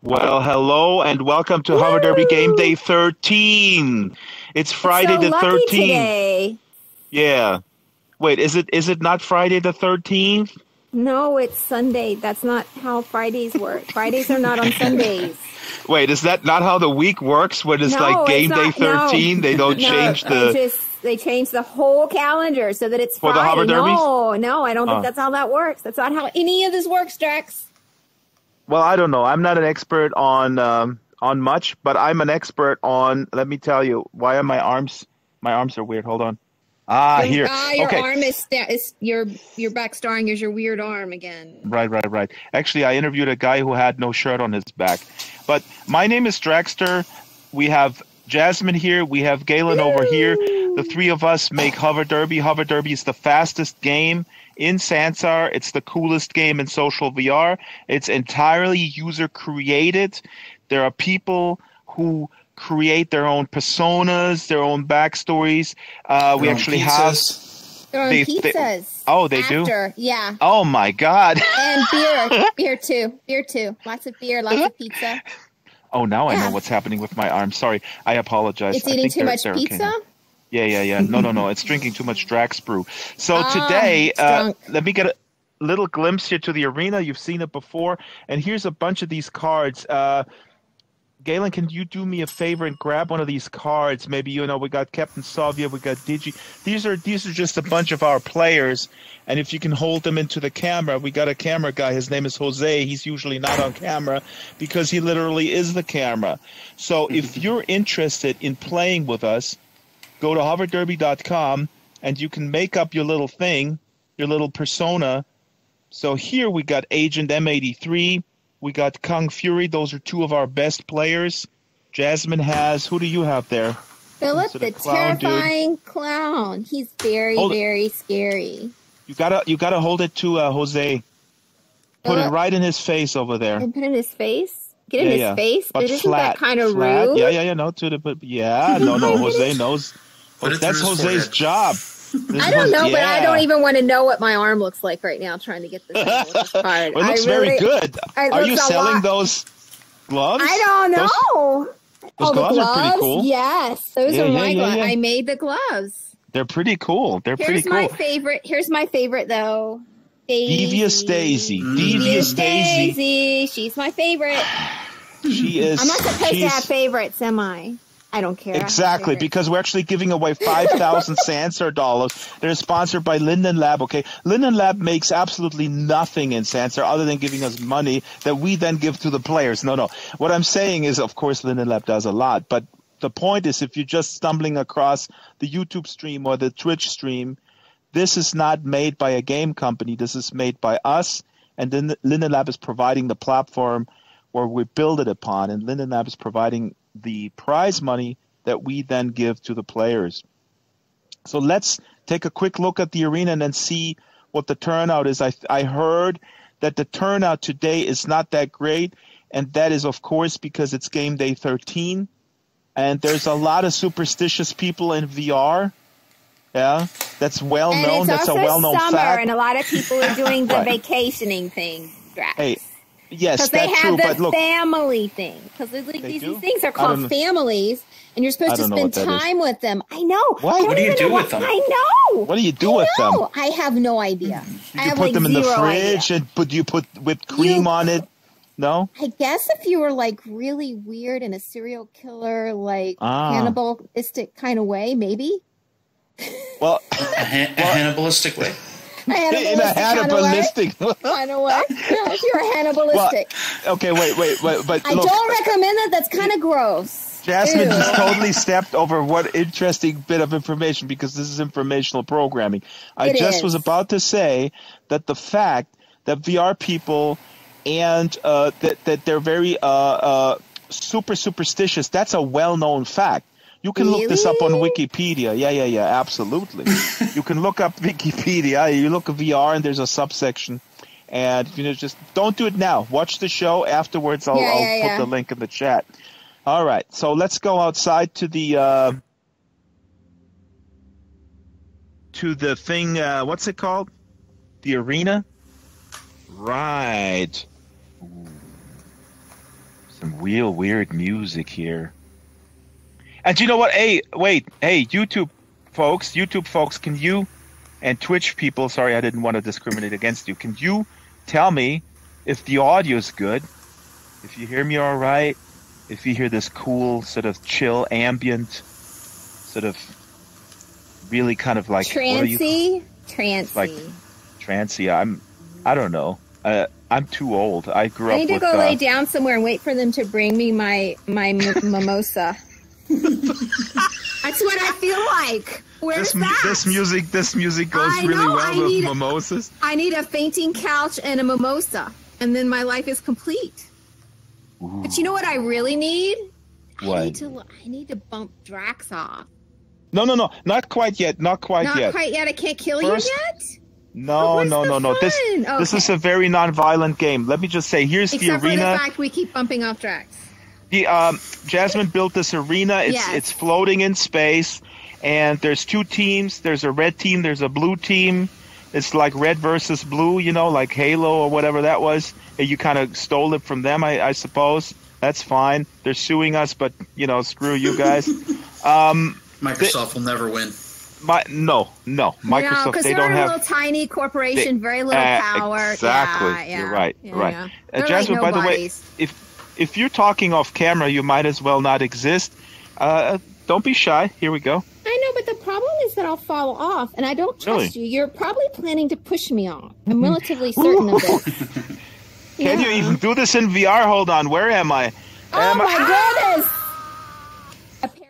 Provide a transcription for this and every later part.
Well, hello and welcome to HoverDerby Game Day 13. It's Friday so the lucky 13th. Today. Yeah. Wait, is it not Friday the 13th? No, it's Sunday. That's not how Fridays work. Fridays are not on Sundays. Wait, is that not how the week works when it's like Game Day 13? They don't change the... They change the whole calendar so that it's For Friday. the HoverDerbies? No, I don't think that's how that works. That's not how any of this works, Drax. Well, I don't know. I'm not an expert on much, but I'm an expert on, let me tell you, why are my arms are weird. Hold on. Here. Your arm is your back starring as your weird arm again. Right. Actually, I interviewed a guy who had no shirt on his back. But my name is Draxter. We have Jasmine here. We have Galen over here. The three of us make HoverDerby. HoverDerby is the fastest game in Sansar. It's the coolest game in social VR. It's entirely user created. There are people who create their own personas, their own backstories. We actually have their own pizzas. Oh, they do? Yeah. Oh my God. And beer too. Lots of beer, lots of pizza. Oh, now I know what's happening with my arm. Sorry, I apologize. It's eating too much pizza? Okay. Yeah. No. It's drinking too much Drax brew. So today, let me get a little glimpse here to the arena. You've seen it before. And here's a bunch of these cards. Galen, can you do me a favor and grab one of these cards? Maybe, we got Captain Soviet, we got Digi. These are just a bunch of our players. And if you can hold them into the camera, we got a camera guy. His name is Jose. He's usually not on camera because he literally is the camera. So if you're interested in playing with us, go to hoverderby.com and you can make up your little thing, your little persona. So here we got Agent M83. We got Kung Fury. Those are two of our best players. Jasmine has... Who do you have there? Philip, the terrifying clown. He's very scary. You gotta hold it to Jose. Put it right in his face over there. And put it in his face? Get in his face? But isn't that kind of rude? Yeah. No, Jose knows. That's Jose's job. I don't know, but I don't even want to know what my arm looks like right now trying to get this card. It looks very good. Are you selling those gloves? I don't know. Those gloves are pretty cool. Yes, those are my gloves. I made the gloves. They're pretty cool. Here's my favorite. Here's my favorite, though. Devious Daisy. Devious Daisy. She's my favorite. She is. I'm not supposed to have favorites, am I? I don't care. Exactly, because we're actually giving away 5,000 Sansar dollars. They're sponsored by Linden Lab, okay? Linden Lab makes absolutely nothing in Sansar other than giving us money that we then give to the players. No. What I'm saying is, of course, Linden Lab does a lot. But the point is, if you're just stumbling across the YouTube stream or the Twitch stream, this is not made by a game company. This is made by us. And then Linden Lab is providing the platform where we build it upon. And Linden Lab is providing the prize money that we then give to the players. So let's take a quick look at the arena and then see what the turnout is. I heard that the turnout today is not that great, and that is, of course, because it's Game Day 13, and there's a lot of superstitious people in VR. Yeah, that's well known. That's a well-known fact. Summer, and a lot of people are doing the vacationing thing, Drax. Hey. Yes, that's true, but look. Family thing. Because these things are called families, and you're supposed to spend time with them. I know. What do you do with them? I know. What do you do with them? I have no idea. You put them in the fridge, and you put whipped cream on it? No? I guess if you were like really weird in a serial killer, like cannibalistic kind of way, maybe. Well, a cannibalistic way. In a Hannibalistic kind of way. Yeah, if you're a Hannibalistic. Well, okay, wait, but I don't recommend that. That's kind of gross. Jasmine just totally stepped over what interesting bit of information, because this is informational programming. I just was about to say that the fact that VR people and that they're very super superstitious, that's a well-known fact. You can look this up on Wikipedia. Yeah, absolutely. You can look up Wikipedia. You look at VR, and there's a subsection. And just don't do it now. Watch the show afterwards. I'll put the link in the chat. All right, so let's go outside to the thing. What's it called? The arena. Right. Some real weird music here. And you know what? Hey, wait. Hey, YouTube folks, can you, and Twitch people, sorry, I didn't want to discriminate against you. Can you tell me if the audio is good? If you hear me all right? If you hear this cool, sort of chill, ambient, sort of really kind of like... Trancy? Like, trancy. I don't know. I'm too old. I grew up with... I need to go lay down somewhere and wait for them to bring me my mimosa. That's what I feel like. Where's that? This music goes really well with mimosas. I need a fainting couch and a mimosa, and then my life is complete. Ooh. But you know what I really need? What? I need to bump Drax off. No, not quite yet. Not quite yet. I can't kill you yet? No. This is a very non-violent game. Let me just say, here's the arena. Except for the fact we keep bumping off Drax. Jasmine built this arena. It's floating in space, and there's two teams. There's a red team. There's a blue team. It's like red versus blue, you know, like Halo or whatever that was. And you kind of stole it from them, I suppose. That's fine. They're suing us, but, you know, screw you guys. Microsoft will never win. No. Microsoft, they don't have... a little tiny corporation, very little power. Exactly. Yeah. You're right. Yeah, right. Yeah. Jasmine, by the way, if you're talking off camera, you might as well not exist. Don't be shy. Here we go. I know, but the problem is that I'll fall off, and I don't trust you. You're probably planning to push me off. I'm relatively certain of this. Can you even do this in VR? Hold on. Where am I? My goodness! Apparently,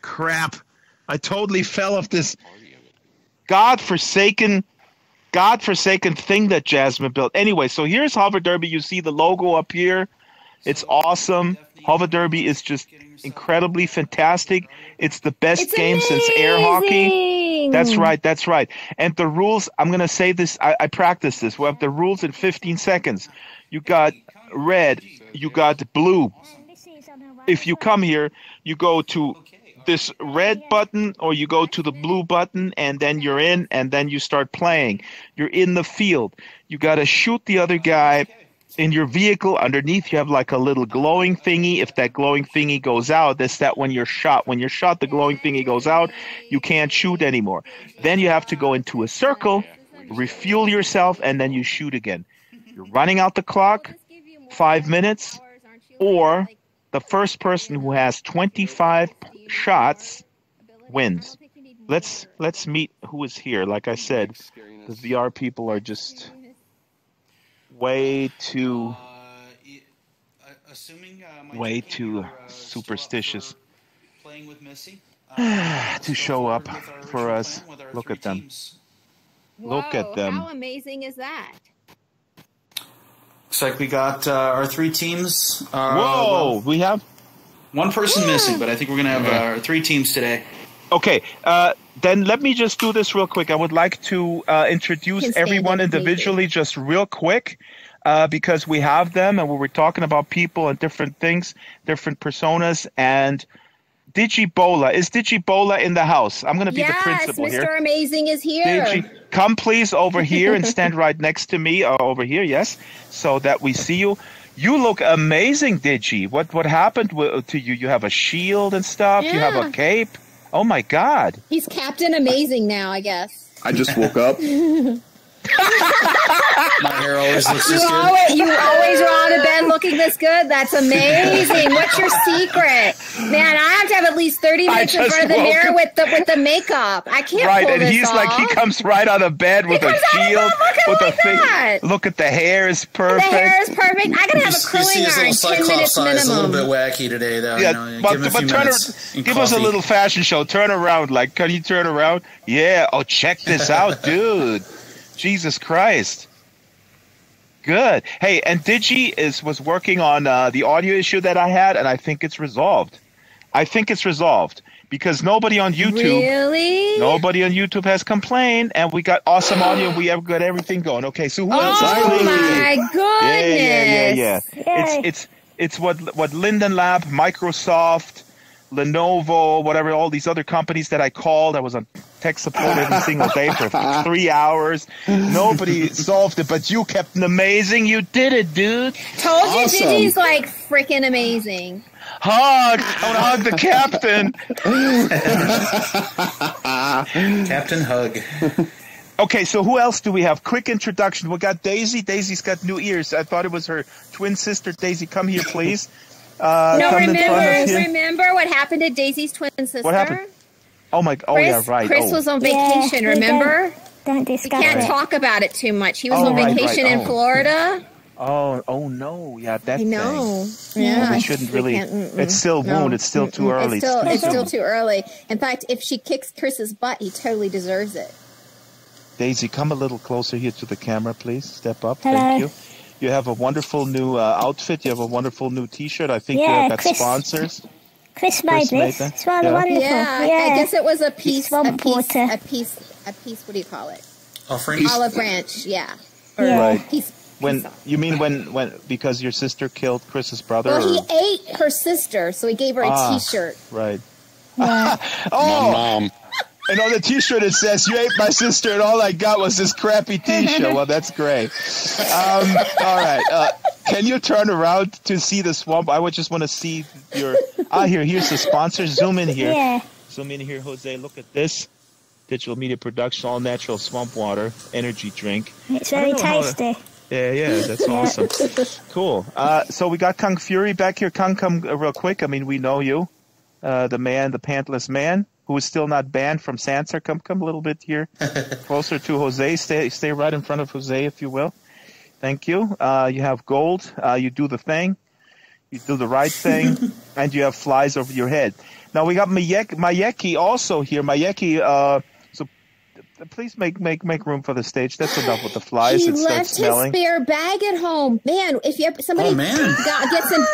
crap. I totally fell off this godforsaken thing that Jasmine built. Anyway, so here's HoverDerby. You see the logo up here. It's awesome. HoverDerby is just incredibly fantastic. It's the best game since air hockey. That's right. And the rules, I'm going to say this, I practiced this. We have the rules in 15 seconds. You got red, you got blue. If you come here, you go to this red button or you go to the blue button, and then you're in, and then you start playing. You're in the field. You got to shoot the other guy. In your vehicle, underneath, you have like a little glowing thingy. If that glowing thingy goes out, that's that when you're shot. When you're shot, the glowing thingy goes out. You can't shoot anymore. Then you have to go into a circle, refuel yourself, and then you shoot again. You're running out the clock, 5 minutes, or the first person who has 25 shots wins. Let's meet who is here. Like I said, the VR people are just... way too superstitious to show up for us. Look at them. Whoa, look at them. How amazing is that? Looks like we got our three teams. Whoa, we have one person missing, but I think we're going to have our three teams today. Okay, then let me just do this real quick. I would like to introduce everyone individually just real quick because we have them and we were talking about people and different things, different personas. And Digibola, is Digibola in the house? I'm going to be the principal here. Yes, Mr. Amazing is here. Come please over here and stand right next to me over here, yes, so that we see you. You look amazing, Digi. What happened to you? You have a shield and stuff? Yeah. You have a cape? Oh, my God. He's Captain Amazing now, I guess. I just woke up. My hair always looks this good. You always roll out of bed looking this good? That's amazing. What's your secret? Man, I have to have at least 30 minutes in front of the mirror with the makeup. I can't pull this off. Right, and he's like, he comes right out of bed with a shield. With a thing. Look at the hair is perfect. The hair is perfect. I gotta have a curling iron 10 minutes minimum. A little bit wacky today, though. Yeah, you know, but give us a little fashion show. Turn around. Like, can you turn around? Yeah. Oh, check this out, dude. Jesus Christ. Good. Hey, and Digi was working on the audio issue that I had, and I think it's resolved. Because nobody on YouTube has complained, and we got awesome audio. We have got everything going. Okay, so who else is playing? Oh my goodness! Yeah. It's what Linden Lab, Microsoft, Lenovo, whatever, all these other companies that I called. I was on tech support every single day for 3 hours. Nobody solved it, but you, Captain Amazing, you did it, dude. Told you, Gigi's like freaking amazing. Hug! I want to hug the captain. Captain Hug. Okay, so who else do we have? Quick introduction. We got Daisy. Daisy's got new ears. I thought it was her twin sister. Daisy, come here, please. Remember what happened to Daisy's twin sister? What happened? Oh my! Oh Chris, yeah, right. Chris was on vacation. Remember? Don't discuss We can't it. talk about it too much. He was on vacation in Florida. Oh no! Yeah, that I know. thing. Yeah, We shouldn't really. It's still wound. It's still too early. It's still too early. In fact, if she kicks Chris's butt, he totally deserves it. Daisy, come a little closer here to the camera, please. Step up. Hello. Thank you. You have a wonderful new outfit. You have a wonderful new T-shirt. I think you have got sponsors. Chris made this. that. It's rather wonderful. Yeah, I guess it was a piece. Swamp water. A piece. What do you call it? Offering. Olive branch. Yeah. Right. When you mean when because your sister killed Chris's brother? Well, he ate her sister, so he gave her a T-shirt. Right. Yeah. Oh, Mom. and on the T-shirt it says, "You ate my sister, and all I got was this crappy T-shirt." Well, that's great. All right. Can you turn around to see the swamp? I would just want to see your. Here's the sponsor. Zoom in here. Yeah. Zoom in here, Jose. Look at this. Digital Media Production, all natural swamp water, energy drink. It's very tasty. Yeah, that's awesome. Cool. So we got Kung Fury back here. Kung, come real quick. I mean, we know you. The man, the pantless man, who is still not banned from Sansar. Come a little bit here. Closer to Jose. Stay right in front of Jose, if you will. Thank you. You have gold. You do the thing. You do the right thing. And you have flies over your head. Now we got Mayeki also here. Mayeki, please make get room for the stage. That's enough with the flies. He It starts left smelling. his spare bag at home. Man, if somebody gets him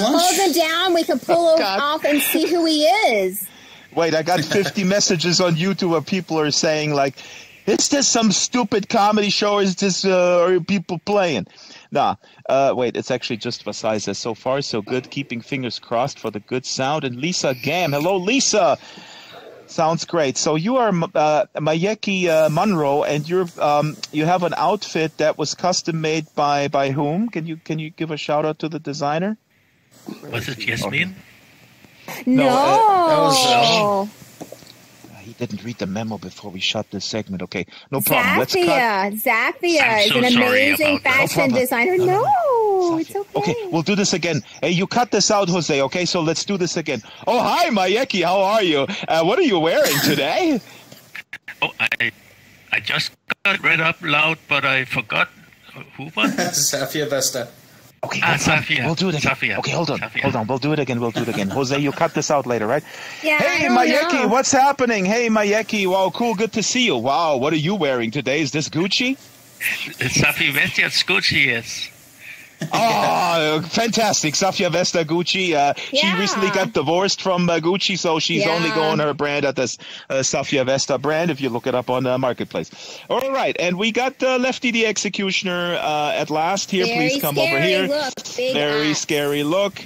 pulls him down, we can pull him off and see who he is. Wait, I got 50 messages on YouTube where people are saying, like, is this some stupid comedy show? Is this are people playing? Nah. Wait, it's actually just Vasai says, so far so good. Keeping fingers crossed for the good sound. And Lisa Gam. Hello, Lisa. Sounds great. So you are Mayeki Monroe, and you have an outfit that was custom made by whom? Can you give a shout out to the designer? Was it Yasmin? No. He didn't read the memo before we shut this segment. Okay, no problem. Let's cut. Zaphia is an amazing fashion designer. No, it's okay. Okay, we'll do this again. Hey, you cut this out, Jose. Okay, so let's do this again. Oh, hi, Mayeki. How are you? What are you wearing today? Oh, I just got read up loud, but I forgot who was. Safia Vesta. Okay, Safia. We'll do it again. Safia. Okay, hold on. Safia. Hold on. We'll do it again. Jose, you cut this out later, right? Yeah. Hey, Mayeki, what's happening? Hey, Mayeki. Wow, cool. Good to see you. Wow, what are you wearing today? Is this Gucci? Safia Vestia's Gucci, yes. Oh, fantastic. Safia Vesta Gucci. She recently got divorced from Gucci, so she's only going her brand at this Safia Vesta brand, if you look it up on the marketplace. All right, and we got Lefty the Executioner at last here. Please come over here. Very scary look.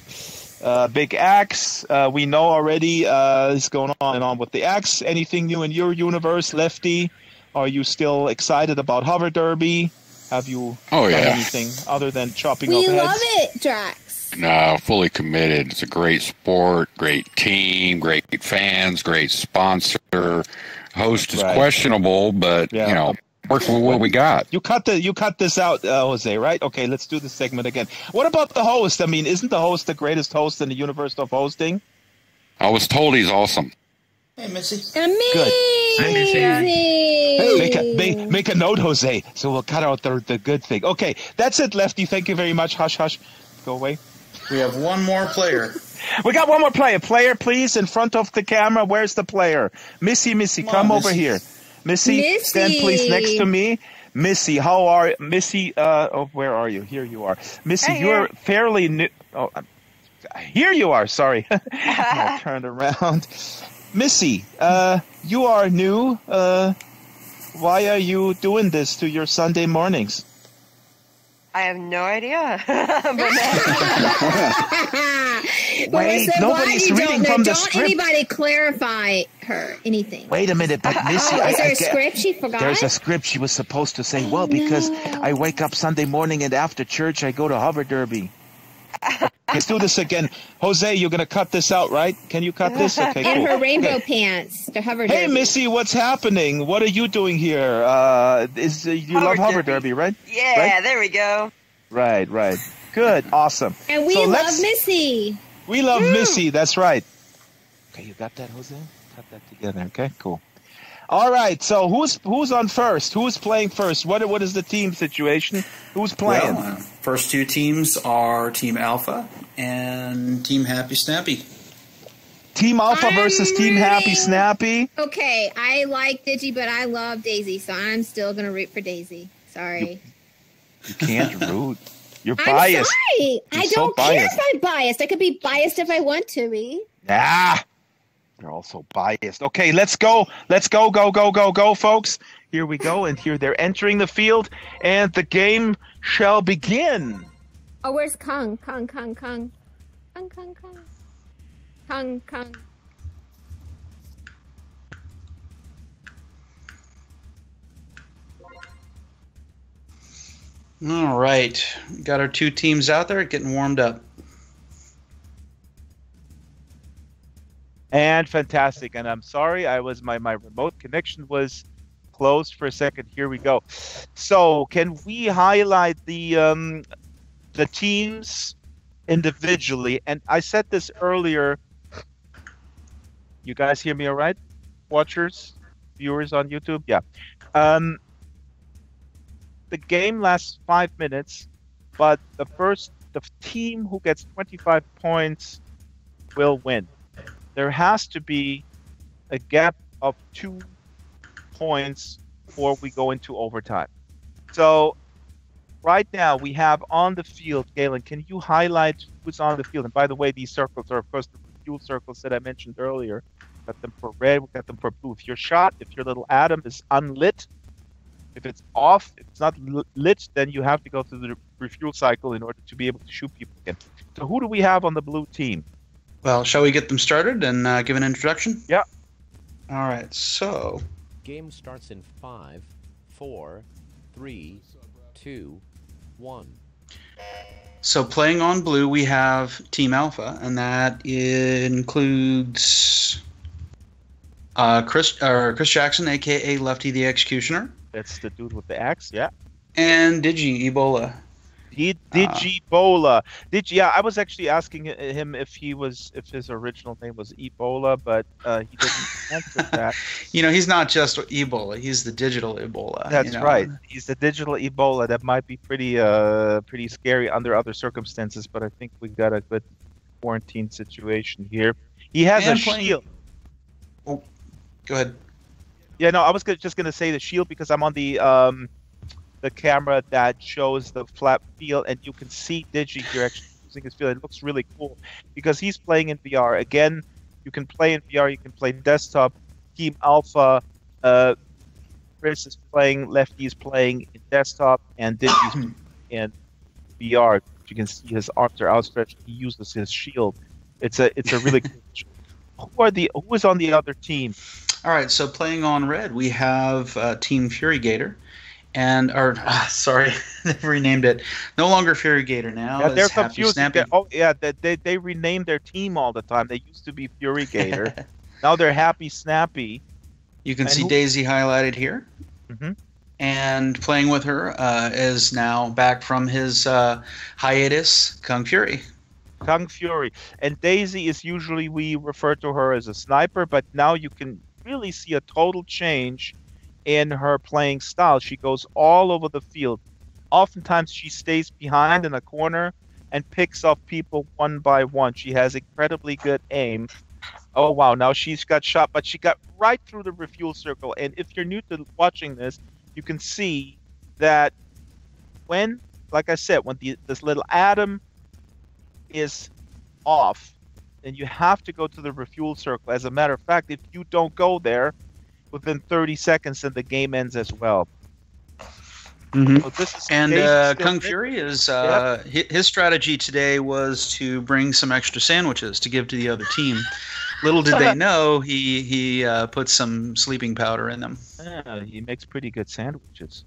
Big axe. We know already is going on and on with the axe. Anything new in your universe, Lefty? Are you still excited about HoverDerby? Have you done anything other than chopping up heads? We love it, Drax. No, fully committed. It's a great sport, great team, great fans, great sponsor. Host is questionable, but you know, working with what we got. You cut this out, Jose, right? Okay, let's do this segment again. What about the host? I mean, isn't the host the greatest host in the universe of hosting? I was told he's awesome. Hey, Missy. Amazing. Hey, make a note, Jose, so we'll cut out the good thing. Okay, that's it, Lefty. Thank you very much. Hush, hush. Go away. We have one more player. We got one more player. Player, please, in front of the camera. Where's the player? Missy, come over here. Missy, stand please next to me. Missy, how are Missy? Where are you? Here you are. Missy, you're fairly new. Oh, here you are. Sorry, I turned around. Missy, you are new. Why are you doing this to your Sunday mornings? I have no idea. Wait, nobody's reading from the script. Don't anybody clarify anything. Wait a minute, but Missy, is there a script she forgot? There's a script she was supposed to say. Well, because I wake up Sunday morning and after church I go to HoverDerby. Let's do this again. Jose, you're going to cut this out, right? Can you cut this? Okay, cool. And her rainbow pants to HoverDerby. Hey, Missy, what's happening? What are you doing here? You love HoverDerby, right? Yeah, right? There we go. Right. Good, awesome. And we love Missy. We love Missy, that's right. Okay, you got that, Jose? Cut that together, okay? Cool. All right, so who's on first? Who's playing first? What is the team situation? Who's playing? Well, first two teams are Team Alpha and Team Happy Snappy. Team Alpha versus Team Happy Snappy? Okay, I like Digi, but I love Daisy, so I'm still going to root for Daisy. Sorry. You can't root. You're biased. I'm sorry. I don't care biased. if I'm biased. I could be biased if I want to be. Nah. They're also biased. Okay, let's go. Let's go, folks. Here we go, and here they're entering the field, and the game shall begin. Oh, where's Kung? Kung. All right. Got our two teams out there getting warmed up. And fantastic. And I'm sorry, my remote connection was closed for a second. Here we go. So can we highlight the teams individually? And I said this earlier. You guys hear me all right? Watchers, viewers on YouTube? Yeah. The game lasts 5 minutes, but the team who gets 25 points will win. There has to be a gap of 2 points before we go into overtime. So right now we have on the field, Galen, can you highlight who's on the field? And by the way, these circles are, of course, the fuel circles that I mentioned earlier. We got them for red, we got them for blue. If your little atom is unlit, if it's off, if it's not lit, then you have to go through the refuel cycle in order to be able to shoot people again. So who do we have on the blue team? Well, shall we get them started and give an introduction? Yeah. All right, so... Game starts in 5, 4, 3, 2, 1. So playing on blue, we have Team Alpha, and that includes Chris Jackson, a.k.a. Lefty the Executioner. That's the dude with the axe, yeah. And Digi Ebola. Digibola. Yeah, I was actually asking him if his original name was Ebola, but he didn't answer that. He's not just Ebola; he's the digital Ebola. That's right. He's the digital Ebola. That might be pretty scary under other circumstances, but I think we got a good quarantine situation here. He has a shield. Oh, go ahead. Yeah, no, I was just gonna say the shield because I'm on the camera that shows the flat field, and you can see Digi here actually using his field. It looks really cool because he's playing in VR. Again, you can play in VR, you can play desktop. Team Alpha, Chris is playing, Lefty is playing in desktop, and Digi's in VR. You can see his arms are outstretched. He uses his shield. It's a really cool. Who is on the other team? All right, so playing on red, we have Team Furygator. And they've renamed it. No longer Furygator now. Yeah, they're Happy confused. They rename their team all the time. They used to be Furygator. Now they're Happy Snappy. You can see Daisy highlighted here. Mm-hmm. And playing with her is now back from his hiatus, Kung Fury. Kung Fury. And Daisy is usually, we refer to her as a sniper, but now you can really see a total change in her playing style. She goes all over the field. Oftentimes she stays behind in a corner and picks off people one by one. She has incredibly good aim. Oh wow, now she's got shot, but she got right through the refuel circle. And if you're new to watching this, you can see that when, like I said, when this little atom is off, then you have to go to the refuel circle. As a matter of fact, if you don't go there, within 30 seconds, then the game ends as well. Oh, this is And Kung Fury is his strategy today was to bring some extra sandwiches to give to the other team. Little did they know he put some sleeping powder in them. Yeah, he makes pretty good sandwiches.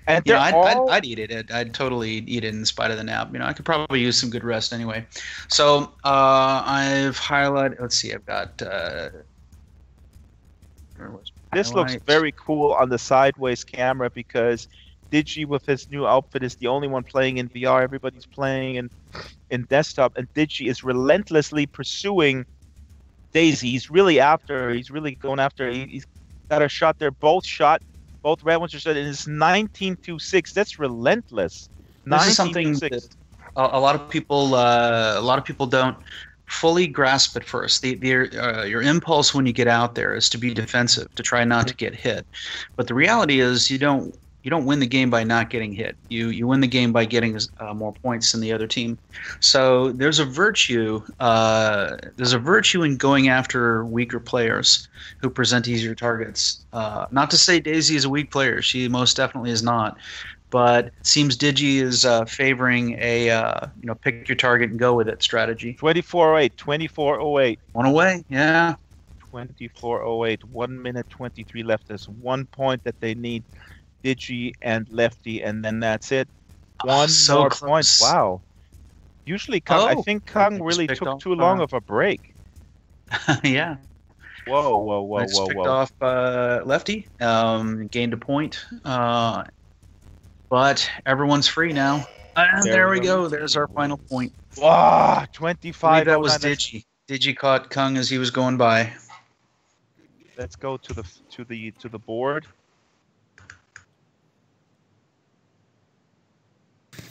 And I'd eat it. I'd totally eat it in spite of the nap. I could probably use some good rest anyway. So I've highlighted. Let's see. I've got. This looks very cool on the sideways camera because Digi with his new outfit is the only one playing in VR. Everybody's playing in desktop, and Digi is relentlessly pursuing Daisy. He's really going after her. He's got a shot there. Both red ones are shot, and it's 19-6. That's relentless. This is something that a lot of people don't fully grasp at first. Your impulse when you get out there is to be defensive, to try not to get hit. But the reality is you don't win the game by not getting hit. You win the game by getting more points than the other team. So there's a virtue in going after weaker players who present easier targets. Not to say Daisy is a weak player. She most definitely is not. But it seems Digi is favoring a pick your target and go with it strategy. 24:08. One away, yeah. 24:08. 1 minute 23 left. There's 1 point that they need. Digi and Lefty, and then that's it. One more point. Wow. Usually, I think Kung really took too long of a break. Yeah. Whoa. Picked off Lefty. Gained a point. But everyone's free now. And there we go. There's our final point. Wow, 25. That was Digi. Digi caught Kung as he was going by. Let's go to the board.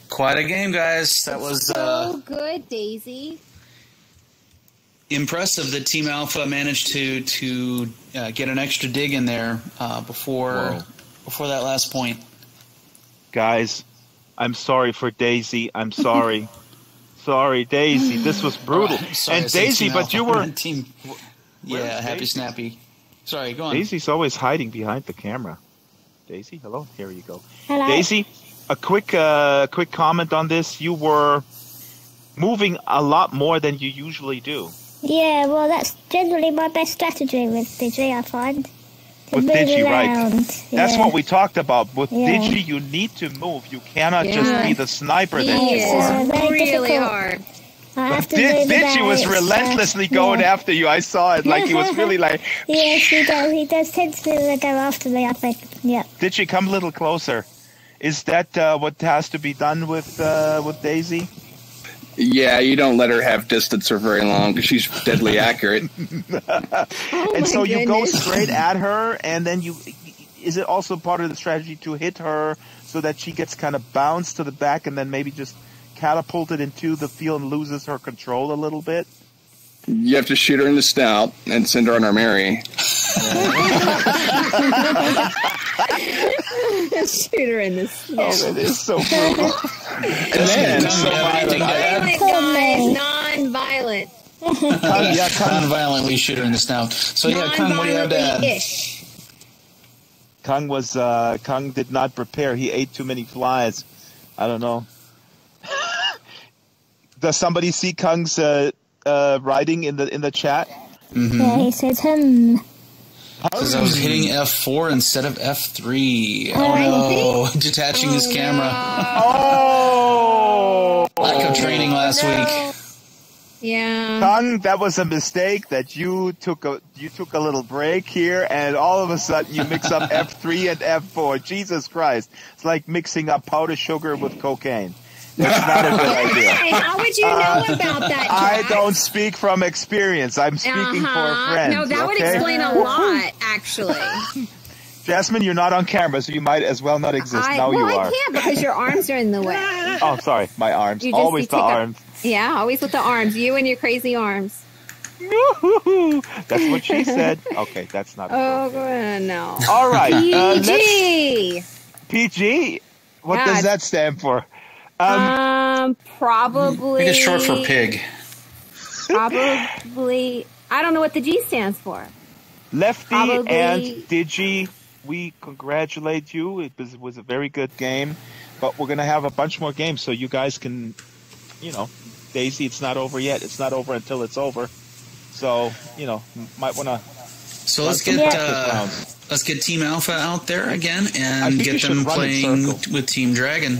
Quite a game, guys. That was so good, Daisy. Impressive that Team Alpha managed to get an extra dig in there before that last point. Guys, I'm sorry for Daisy. I'm sorry. Sorry, Daisy. This was brutal. Sorry, and Daisy, but you were... Team. Yeah, Happy Snappy. Sorry, go on. Daisy's always hiding behind the camera. Daisy, hello? Here you go. Hello. Daisy, a quick comment on this. You were moving a lot more than you usually do. Yeah, well, that's generally my best strategy with Digi, I find. With Digi, right. Yeah. That's what we talked about. With Digi, you need to move. You cannot just be the sniper that you are. Really hard. But Digi was relentlessly going after you. I saw it. Like, he was really like... Yes, he does. He does tend to go after me, I think. Yeah. Digi, come a little closer. Is that what has to be done with Daisy? Yeah, you don't let her have distance for very long because she's deadly accurate. And so you go straight at her, and then is it also part of the strategy to hit her so that she gets kind of bounced to the back and then maybe just catapulted into the field and loses her control a little bit? You have to shoot her in the snout and send her on her merry. Shoot her in the snout. Oh, it is so brutal. And then violent, guys, non-violent. Non-violently shoot her in the snout. So yeah, Kung, what do you have to add? Kung did not prepare. He ate too many flies. I don't know. Does somebody see Kung's writing in the chat? Mm-hmm. Yeah, he says Because I was hitting F4 instead of F3. Oh no! Detaching his camera. Oh! Lack of training last week. Yeah. Kung, that was a mistake. That you took a little break here, and all of a sudden you mix up F3 and F4. Jesus Christ! It's like mixing up powdered sugar with cocaine. That's not a good idea. Hey, how would you know about that, Jack? I don't speak from experience. I'm speaking for a friend. No, that would explain a lot, actually. Jasmine, you're not on camera, so you might as well not exist. Now you are. I can't because your arms are in the way. Oh, sorry. My arms. Always the arms. Yeah, always with the arms. You and your crazy arms. That's what she said. Okay, that's not no. All right. PG. PG? What does that stand for? Probably. It's short for pig. Probably. I don't know what the G stands for. Lefty and Digi we congratulate you. It was a very good game, but we're going to have a bunch more games so you guys can, Daisy, it's not over yet. It's not over until it's over. So, might want to. So let's get Team Alpha out there again and get them playing with Team Dragon.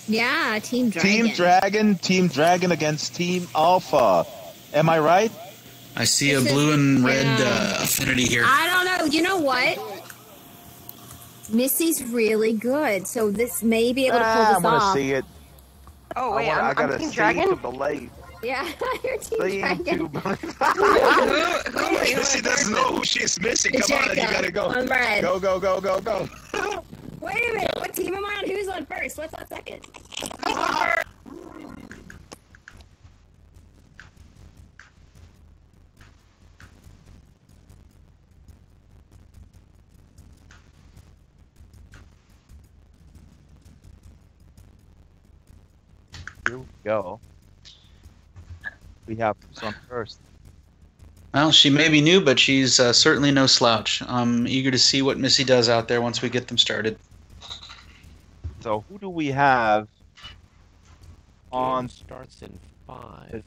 Yeah, Team Dragon. Team Dragon against Team Alpha. Am I right? I see a blue and red affinity here. I don't know. You know what? Missy's really good, so this may be able to pull this off. I want to see it. Oh, wait, I gotta see Dragon? to believe. Yeah, you're Team Dragon. Missy doesn't know who she's missing. Come on, you gotta go. On red. Go. Wait a minute, what team am I on? Who's on first? What's on second? Here we go. We have who's on first. Well, she may be new, but she's certainly no slouch. I'm eager to see what Missy does out there once we get them started. So who do we have on? Starts in 5,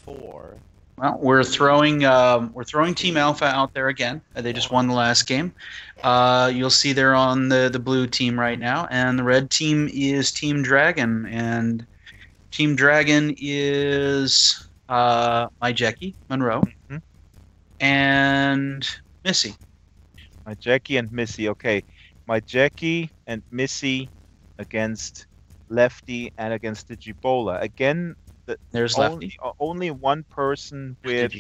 4. Well, we're throwing Team Alpha out there again. They just won the last game. You'll see they're on the blue team right now, and the red team is Team Dragon, and Team Dragon is my Jackie Monroe and Missy. My Jackie and Missy. Okay, my Jackie and Missy against Lefty and against Digibola. Again, there's Lefty. Only one person with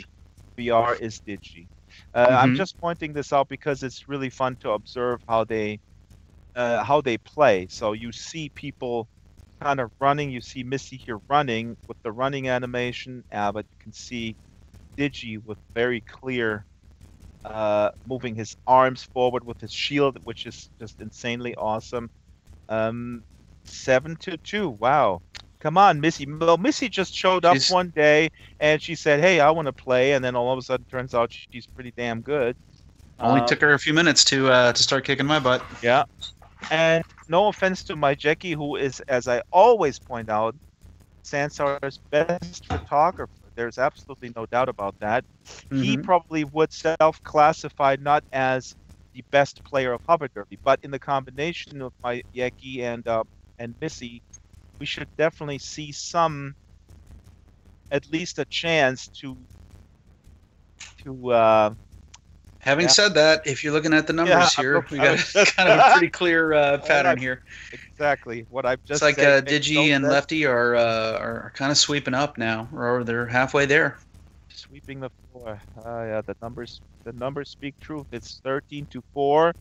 VR is Digi. I'm just pointing this out because it's really fun to observe how they play. So you see people kind of running. You see Missy here running with the running animation, but you can see Digi with very clear moving his arms forward with his shield, which is just insanely awesome. 7-2. Wow. Come on, Missy. Well, Missy just showed up one day and she said, "Hey, I want to play," and then all of a sudden turns out she's pretty damn good. Only took her a few minutes to start kicking my butt. Yeah. And no offense to my Jackie, who is, as I always point out, Sansar's best photographer. There's absolutely no doubt about that. He probably would self-classify not as the best player of HoverDerby, but in the combination of my Jackie and Missy, we should definitely see at least a chance to Having said that, if you're looking at the numbers here, we got kind of a pretty clear pattern here. Exactly what I've just said. It's like Digi and sense. Lefty are kind of sweeping up now, or they're halfway there. Sweeping the floor. Yeah, the numbers speak truth. It's 13-4.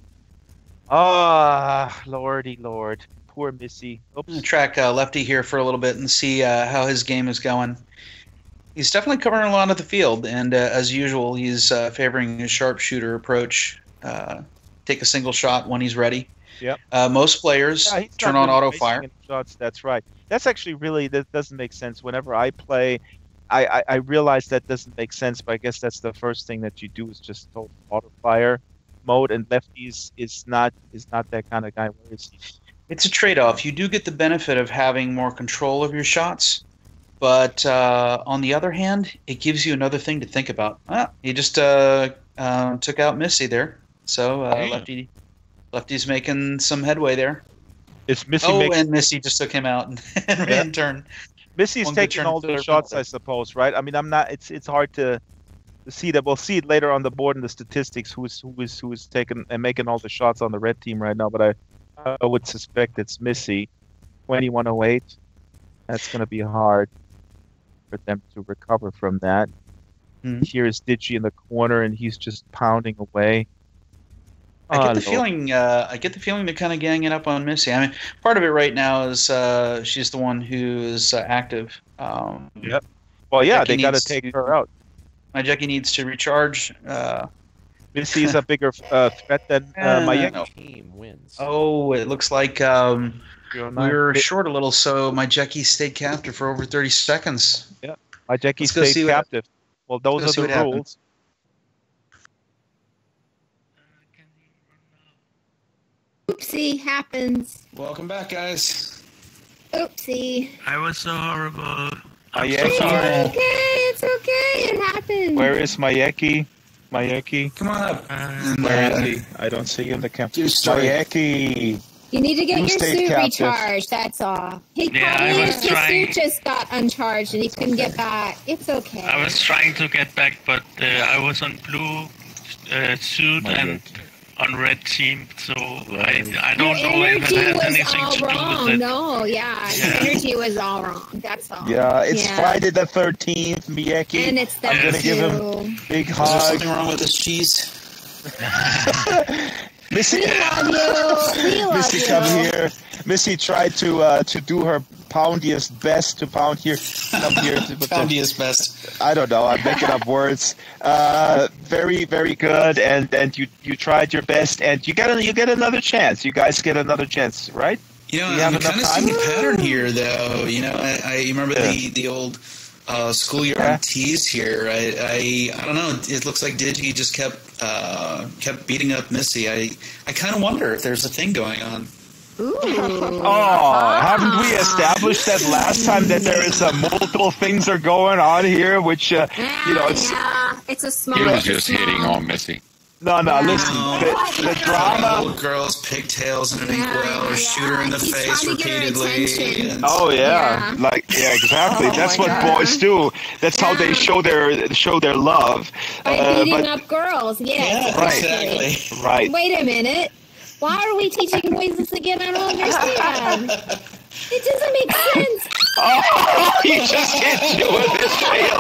Ah, lordy lord, poor Missy. Oops. I'm gonna track Lefty here for a little bit and see how his game is going. He's definitely covering a lot of the field, and as usual, he's favoring his sharpshooter approach. Take a single shot when he's ready. Yep. Most players turn on auto fire. Shots. That's right. That's actually that doesn't make sense. Whenever I play, I realize that doesn't make sense, but I guess that's the first thing that you do is just auto fire mode. And Lefty is not that kind of guy. Where is he? It's a trade-off. You do get the benefit of having more control of your shots. But on the other hand, it gives you another thing to think about. He just took out Missy there, so Lefty's making some headway there. Is Missy? And Missy just took him out in turn. Missy's taking all the shots, I suppose, right? I mean, I'm not. It's hard to see that. We'll see it later on the board in the statistics who is taking and making all the shots on the red team right now. But I would suspect it's Missy. 2108. That's going to be hard for them to recover from that. Here's Digi in the corner, and he's just pounding away. I get the feeling they're kind of ganging up on Missy. I mean, part of it right now is she's the one who's active. Yep. Well, yeah, they got to take her out. My Jackie needs to recharge. Missy's a bigger threat than my team wins. Oh, it looks like we were short a little, so my Jackie stayed captive for over 30 seconds. Yeah, my Jackie stayed captive. Well, those are the rules. Oopsie, happens. Welcome back, guys. Oopsie. I was so horrible. Mayeki. It's okay, it happens. Where is Mayeki? Come on up. Where is he? I don't see him in the camp. Mayeki. You need to get your suit captive. recharged, that's all. He Yeah, his suit just got uncharged and he couldn't get back. It's okay. I was trying to get back, but I was on blue suit and on red team, so I don't know if it has anything to do with it. No, your energy was all wrong. That's all. Yeah, it's Friday the 13th, Miyeki. And it's the I'm going to give him a big hug. Is there something wrong with this cheese? Missy, we love you. We love Missy, you. come here. Missy tried to do her poundiest best to pound here. Come here. Poundiest best. I don't know. I'm making up words. Very, very good. And you tried your best. And you get another chance. You guys get another chance, right? I'm kind of seeing a pattern here, though. I remember the old schoolyard tease here. I don't know. It looks like Digi just kept beating up Missy. I kind of wonder if there's a thing going on. Ooh. Haven't we established that last time that there is multiple things are going on here, which it's a small. He was just hitting on Missy. No, listen, the drama. Little girl's pigtails and an inkwell, or shoot her in the face repeatedly. Exactly. That's what boys do. That's how they show their love. By beating up girls. Yes, exactly. Right. Wait a minute. Why are we teaching boys this again? I don't understand. It doesn't make sense. Oh, he just hit you with his tail.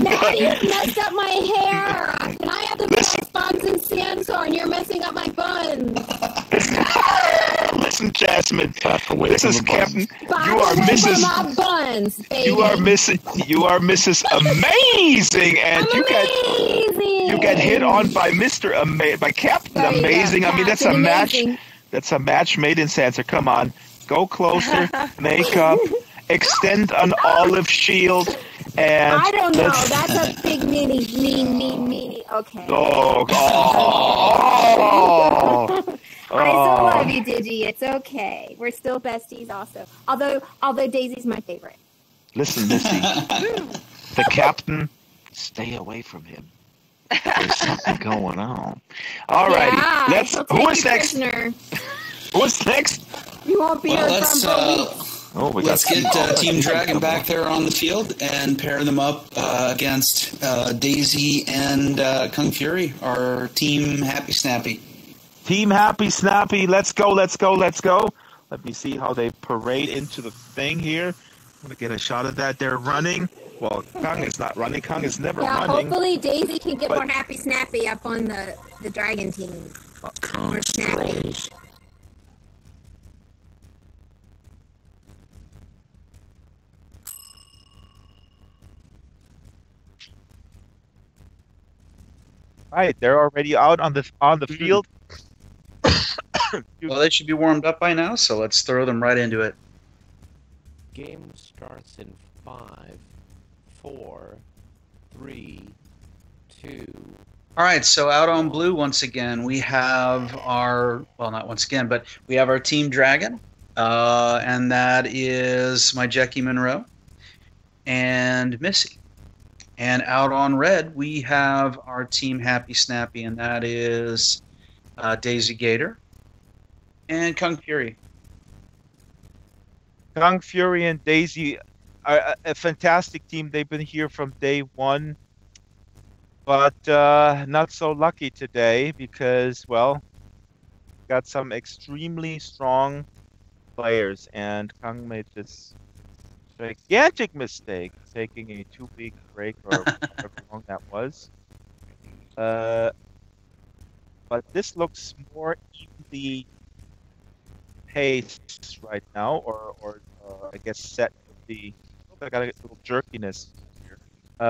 Now you've messed up my hair. And I have the best buns in Sansar, and you're messing up my buns. Listen, Jasmine. This is Captain. You are Mrs. My buns, baby. You are Mrs. Amazing, and you get hit on by by Captain Amazing. I mean, that's a match. That's a match made in Sansar. Come on, go closer, make up, extend an olive shield, and I don't know. That's a big meanie. Okay. I still love you, Digi. It's okay. We're still besties, also. Although Daisy's my favorite. Listen, Missy. The captain, stay away from him. There's something going on. All righty. Who is next? Who's next? You won't be Let's get Team Dragon back there on the field and pair them up against Daisy and Kung Fury, our Team Happy Snappy. Team Happy Snappy, let's go. Let me see how they parade into the thing here. I'm going to get a shot of that. They're running. Well, Kung is not running. Kung is never running. Hopefully Daisy can get more Happy Snappy up on the Dragon team. More Snappy. Right, they're already out on the field. Well, they should be warmed up by now, so let's throw them right into it. Game starts in 5, 4, 3, 2. All right, so out on blue once again, we have not once again, but we have our Team Dragon, and that is my Jackie Monroe and Missy. And out on red, we have our Team Happy Snappy, and that is Daisy Gator and Kung Fury. Kung Fury and Daisy are a fantastic team. They've been here from day one, but not so lucky today because, well, got some extremely strong players, and Kung made this gigantic mistake taking a 2-week break or however long that was. But this looks more evenly paced right now, or I guess set with the. I got a little jerkiness here.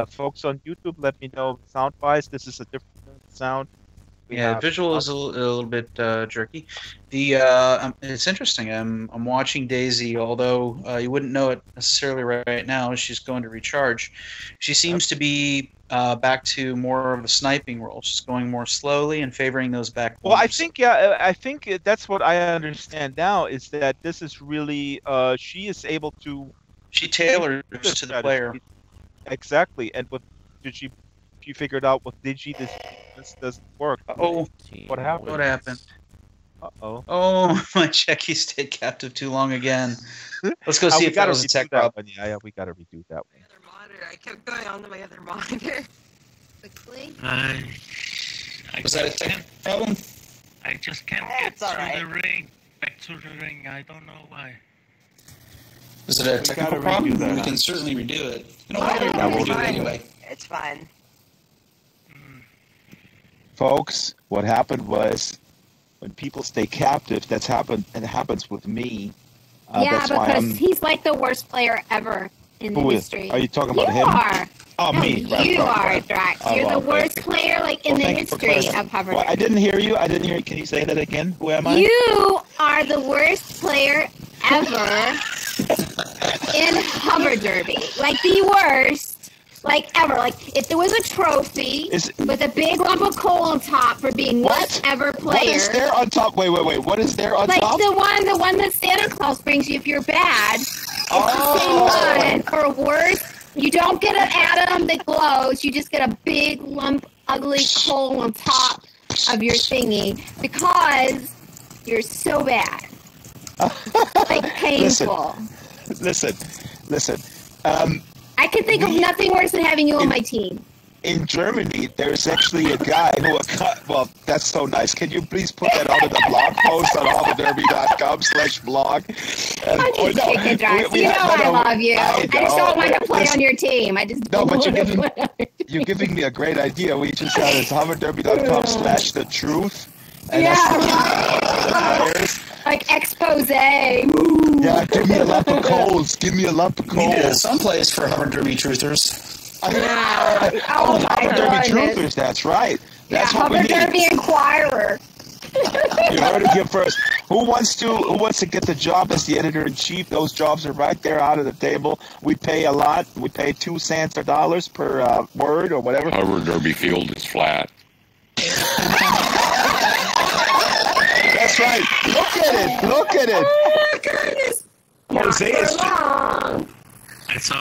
Folks on YouTube, let me know sound-wise. This is a different sound. visual is a little bit jerky. It's interesting. I'm watching Daisy, although you wouldn't know it necessarily right now. She's going to recharge. She seems to be back to more of a sniping role. She's going more slowly and favoring those back. Well, I think that's what I understand now is that this is really she is able to. She tailors to the player. Exactly, and she figured out with Digi this doesn't work. Oh, what happened? What happened? Uh-oh. Oh, my Checky stayed captive too long again. Let's go see if that was a tech problem. Yeah, we got to redo that one. I kept going on to my other monitor. Quickly. Was that a tech problem? I just can't get through the ring. Back to the ring. I don't know why. Is it a technical problem? We can certainly redo it. We'll do it anyway. It's fine. Folks, what happened was when people stay captive, it happens with me. Because he's like the worst player ever in the history. Are you talking about him? You are. Oh, no, me. You are, Drax. You're the worst player in the history of HoverDerby. Well, I didn't hear you. Can you say that again? Who am I? You are the worst player ever in HoverDerby. Like the worst. Ever. If there was a trophy with a big lump of coal on top for being worst ever player. What is there on top? Wait. What is there on top? The one that Santa Claus brings you if you're bad. It's the same one for worst. You don't get an atom that glows. You just get a big lump, ugly coal on top of your thingy because you're so bad. Painful. Listen. I can think of nothing worse than having you on my team. In Germany, there's actually a guy who well, that's so nice. Can you please put that onto the blog post on HoverDerby.com/blog? I'm just kidding, Drax. I love you. I just don't want to play on your team. I just don't want to play. You're giving me a great idea. We just got it. HoverDerby.com/thetruth. Like expose. Yeah, give me a lump of coals. We need someplace for HoverDerby truthers. HoverDerby truthers. That's right. That's what we need. HoverDerby Inquirer. You heard it here first. Who wants to get the job as the editor-in-chief? Those jobs are right there out of the table. We pay a lot. We pay $2 Sansar dollars per word or whatever. HoverDerby field is flat. That's right. Look at it. Oh my goodness. Jose is.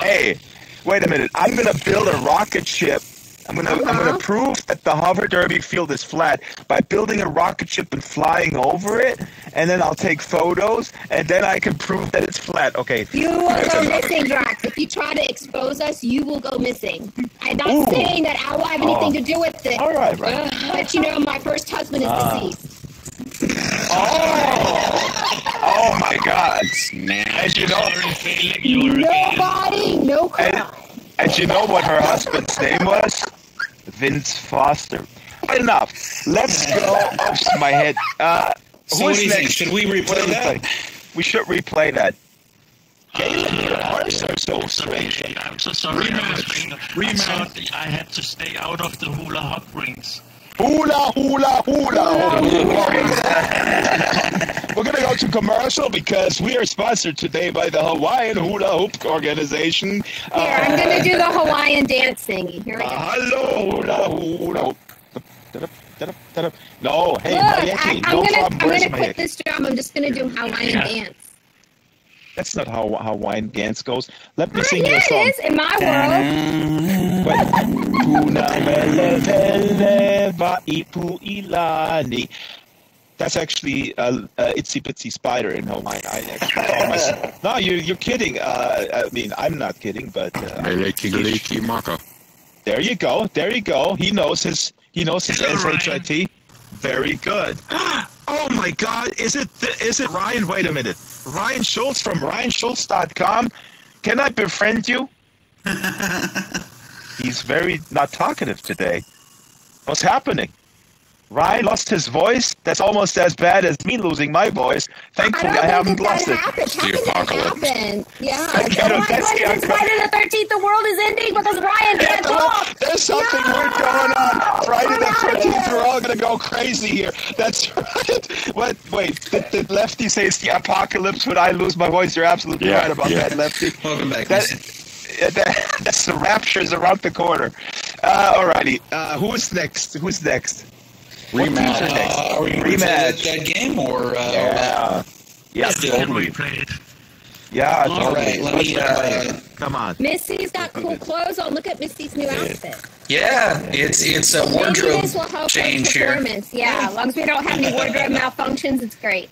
Hey, wait a minute. I'm going to build a rocket ship. I'm gonna prove that the HoverDerby field is flat by building a rocket ship and flying over it, and then I'll take photos, and then I can prove that it's flat. Okay. You will go missing, Drax. If you try to expose us, you will go missing. I'm not saying that I will have anything to do with it. All right. But my first husband is deceased. Oh my God! And no crime. And you know what her husband's name was? Vince Foster. Enough. Let's go. Oops, my head. So who's next? Should we replay that? We should replay that. Your hearts are so strange. I'm so sorry. I had to stay out of the hula hop rings. Hula. We're going to go to commercial because we are sponsored today by the Hawaiian Hula Hoop Organization. Here, I'm going to do the Hawaiian dance thingy. Here we go. Hello, hula. No, hey, look, I'm going to quit this job. I'm just going to do Hawaiian dance. That's not how Hawaiian dance goes. Let me sing you a song. It is in my world. That's actually Itsy Bitsy Spider in Hawaii. I actually call myself. No, you're kidding. I mean, I'm not kidding, but there you go. He knows his SHIT. Very good. Oh my God! Is it Ryan? Wait a minute. Ryan Schultz from RyanSchultz.com. Can I befriend you? He's very not talkative today. What's happening? Ryan lost his voice. That's almost as bad as me losing my voice. Thankfully, I haven't lost it. The apocalypse. Yeah. That's It's Friday the 13th. The world is ending because Ryan can't talk. There's something weird going on. Friday the 13th, we're all going to go crazy here. That's right. Wait, did Lefty say it's the apocalypse when I lose my voice? You're absolutely right about that, Lefty. Welcome back. That's the rapture is around the corner. Alrighty. Who's next? Rematch. Are we going to that game or? Yeah, totally. Play it. Yeah, all right. Let me. Come on. Missy's got cool clothes on. Look at Missy's new outfit. Yeah, it's a wardrobe change here. Yeah, as long as we don't have any wardrobe malfunctions, it's great.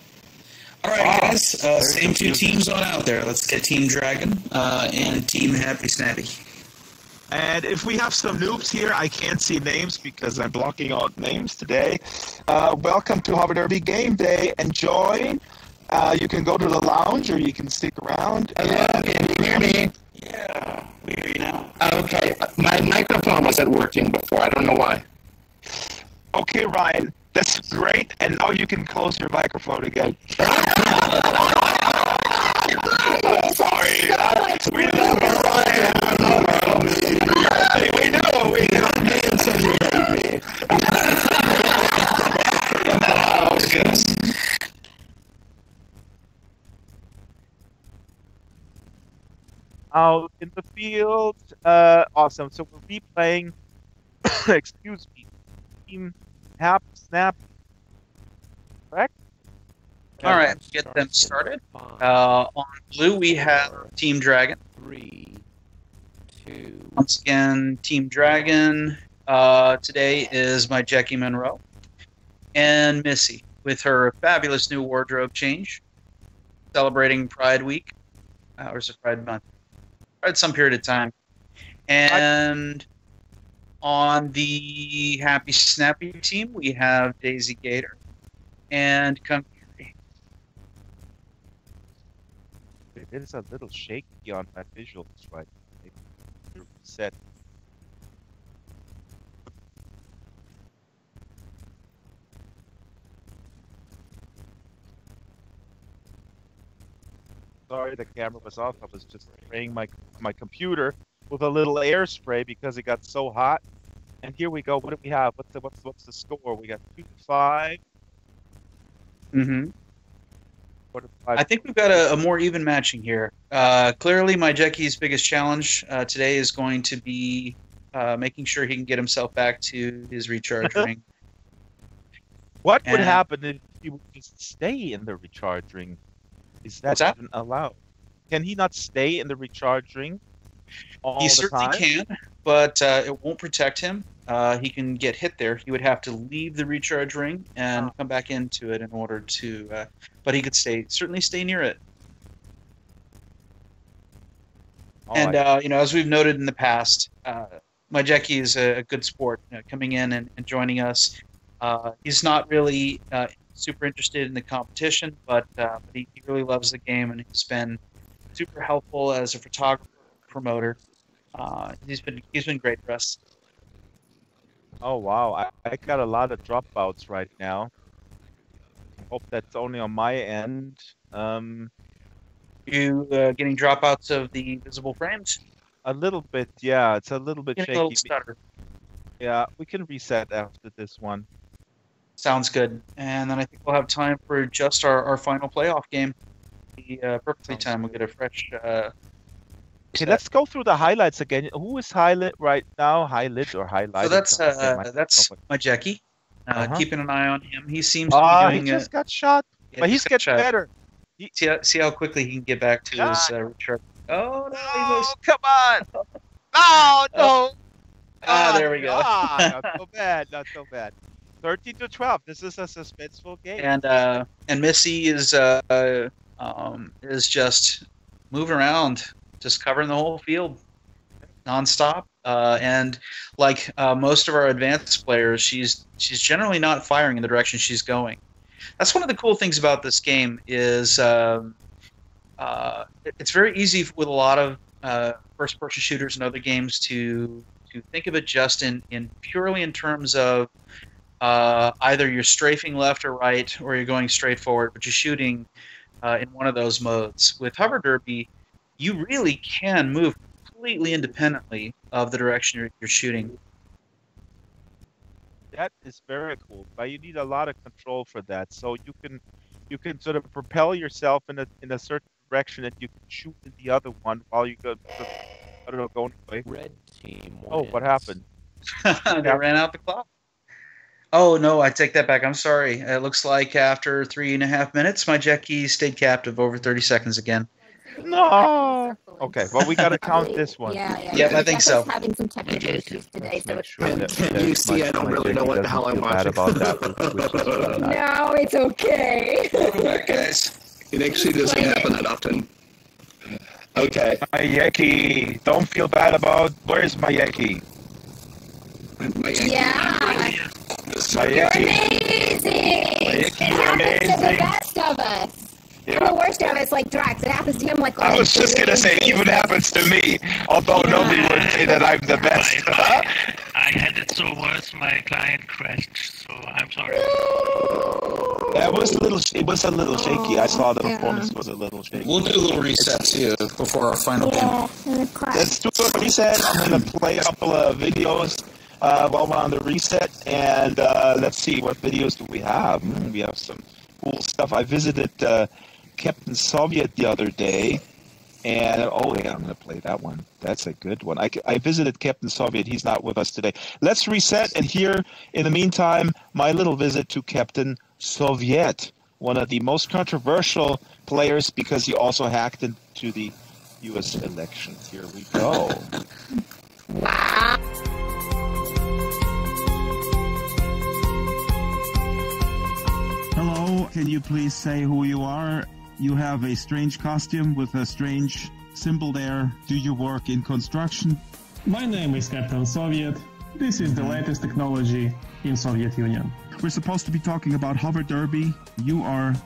All right, guys. Same two teams on out there. Let's get Team Dragon and Team Happy Snappy. And if we have some noobs here, I can't see names because I'm blocking out names today. Welcome to HoverDerby Game Day. Enjoy. You can go to the lounge or you can stick around. Hello, can you hear me? Yeah, we hear you now. Okay, my microphone wasn't working before. I don't know why. Okay, Ryan, that's great. And now you can close your microphone again. Sorry. We love you, Ryan. We know. Oh, goodness. Out in the field. Awesome. So we're replaying, excuse me, Team Happy Snap. Correct? All right, get them started. On blue, we have Team Dragon. 3, 2. Once again, Team Dragon. Today is my Jackie Monroe and Missy with her fabulous new wardrobe change, celebrating Pride Week, or is it Pride Month? Pride some period of time. And on the Happy Snappy team, we have Daisy Gator and Computer. It is a little shaky on my visuals right now. Set. Sorry, the camera was off. I was just spraying my computer with a little air spray because it got so hot. And here we go. What do we have? What's the score? We got 2-5. Mm-hmm. I think we've got a more even matching here. Clearly, my Jackie's biggest challenge today is going to be making sure he can get himself back to his recharge ring. What would happen if he would just stay in the recharge ring? Is that even allowed? Can he not stay in the recharge ring all He the certainly time? can, but it won't protect him. He can get hit there. He would have to leave the recharge ring and come back into it in order to. But he could certainly stay near it. And as we've noted in the past, my Jackie is a good sport, coming in and joining us. He's not really super interested in the competition, but he really loves the game, and he's been super helpful as a photographer, promoter. He's been great for us. Oh wow, I got a lot of dropouts right now. Hope that's only on my end. You getting dropouts of the visible frames? A little bit, yeah. It's a little bit shaky. A little stutter. Yeah, we can reset after this one. Sounds good. And then I think we'll have time for just our final playoff game. Perfectly timed. We'll get a fresh. Okay, let's go through the highlights again. Who is highlight right now? Highlight or highlighted? So that's my Jackie. Keeping an eye on him. He seems to be doing. He just got shot, but he's getting better. See how quickly he can get back to his recharge. Oh no! Come on! No! There we go. Not so bad. Not so bad. 13-12. This is a suspenseful game. And Missy is just moving around, just covering the whole field, nonstop. And like most of our advanced players, she's generally not firing in the direction she's going. That's one of the cool things about this game is it's very easy with a lot of first-person shooters and other games to think of it just in purely in terms of either you're strafing left or right, or you're going straight forward, but you're shooting in one of those modes. With HoverDerby, you really can move completely independently of the direction you're shooting. That is very cool, but you need a lot of control for that. So you can sort of propel yourself in a certain direction, and you can shoot in the other one while you go. I don't know, going away. Red team. Oh, what happened? They ran out the clock. Oh no, I take that back. I'm sorry. It looks like after 3.5 minutes, my jet key stayed captive over 30 seconds again. No. Okay, well, we got to count this one. Yeah, I think so. Having some technical issues today, so it's You see, I don't really know what the hell I'm watching. About that, which is really nice. No, it's okay. Welcome back, guys. It actually doesn't happen that often. Okay. My Yeki. Don't feel bad about. Where's my Yeki? Yeah. My Yeki. Amazing. It happens to the best of us. Yeah. And the worst of it's like Drax. It happens to him like. I was just gonna say, it even happens to me. Although nobody would say that I'm the best. I had it so worse, my client crashed, so I'm sorry. It was a little shaky. I saw the performance was a little shaky. We'll do a little reset too before our final game. Let's do a reset. I'm gonna play a couple of videos while we're on the reset, and let's see, what videos do we have? We have some cool stuff. I visited Captain Soviet the other day, and oh yeah, I'm going to play that one. That's a good one. I visited Captain Soviet. He's not with us today. Let's reset and hear, in the meantime, my little visit to Captain Soviet, one of the most controversial players because he also hacked into the U.S. election. Here we go. Wow. Hello, can you please say who you are? You have a strange costume with a strange symbol there. Do you work in construction? My name is Captain Soviet. This is the latest technology in Soviet Union. We're supposed to be talking about HoverDerby. You are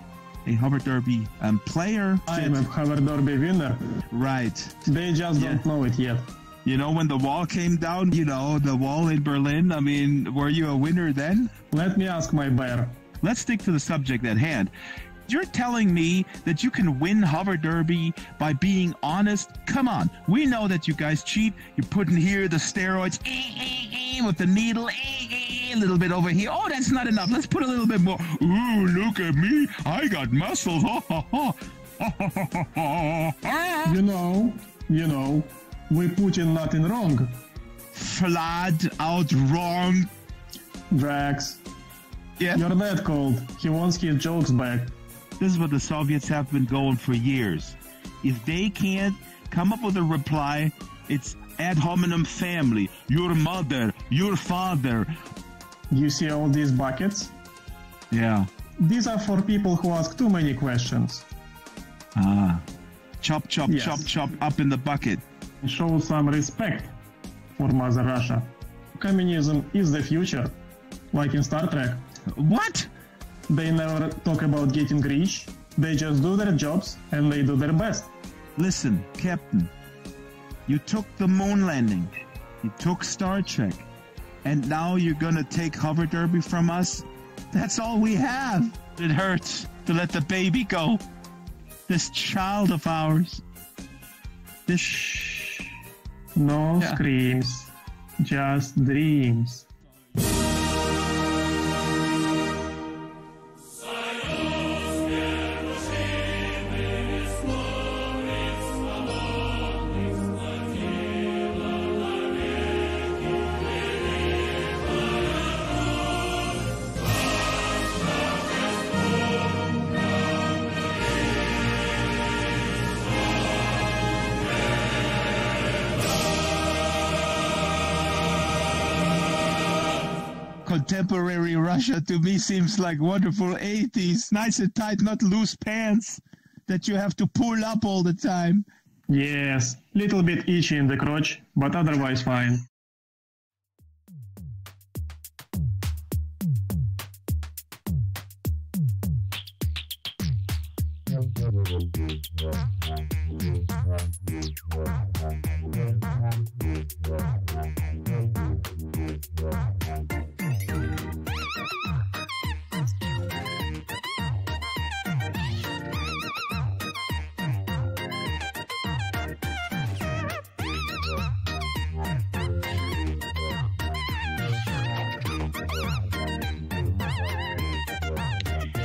a HoverDerby player. I am a HoverDerby winner. Right. They just don't know it yet. You know, when the wall came down, the wall in Berlin, I mean, were you a winner then? Let me ask my bear. Let's stick to the subject at hand. You're telling me that you can win HoverDerby by being honest? Come on. We know that you guys cheat. You're putting here the steroids with the needle, a little bit over here. Oh, that's not enough. Let's put a little bit more. Ooh, look at me. I got muscles. You know, we put in nothing wrong. Flat out wrong. Drax. Yeah. You're that cold. He wants his jokes back. This is what the Soviets have been going for years. If they can't come up with a reply, it's ad hominem family. Your mother, your father. You see all these buckets? Yeah. These are for people who ask too many questions. Ah. Chop, chop, Yes. chop, chop up in the bucket. Show some respect for Mother Russia. Communism is the future, like in Star Trek. What? They never talk about getting rich. They just do their jobs and they do their best. Listen, Captain, you took the moon landing, you took Star Trek, and now you're gonna take HoverDerby from us? That's all we have. It hurts to let the baby go. This child of ours. This shh. No screams, just dreams. Contemporary Russia to me seems like wonderful 80s. Nice and tight, not loose pants that you have to pull up all the time. Yes, little bit itchy in the crotch, but otherwise fine.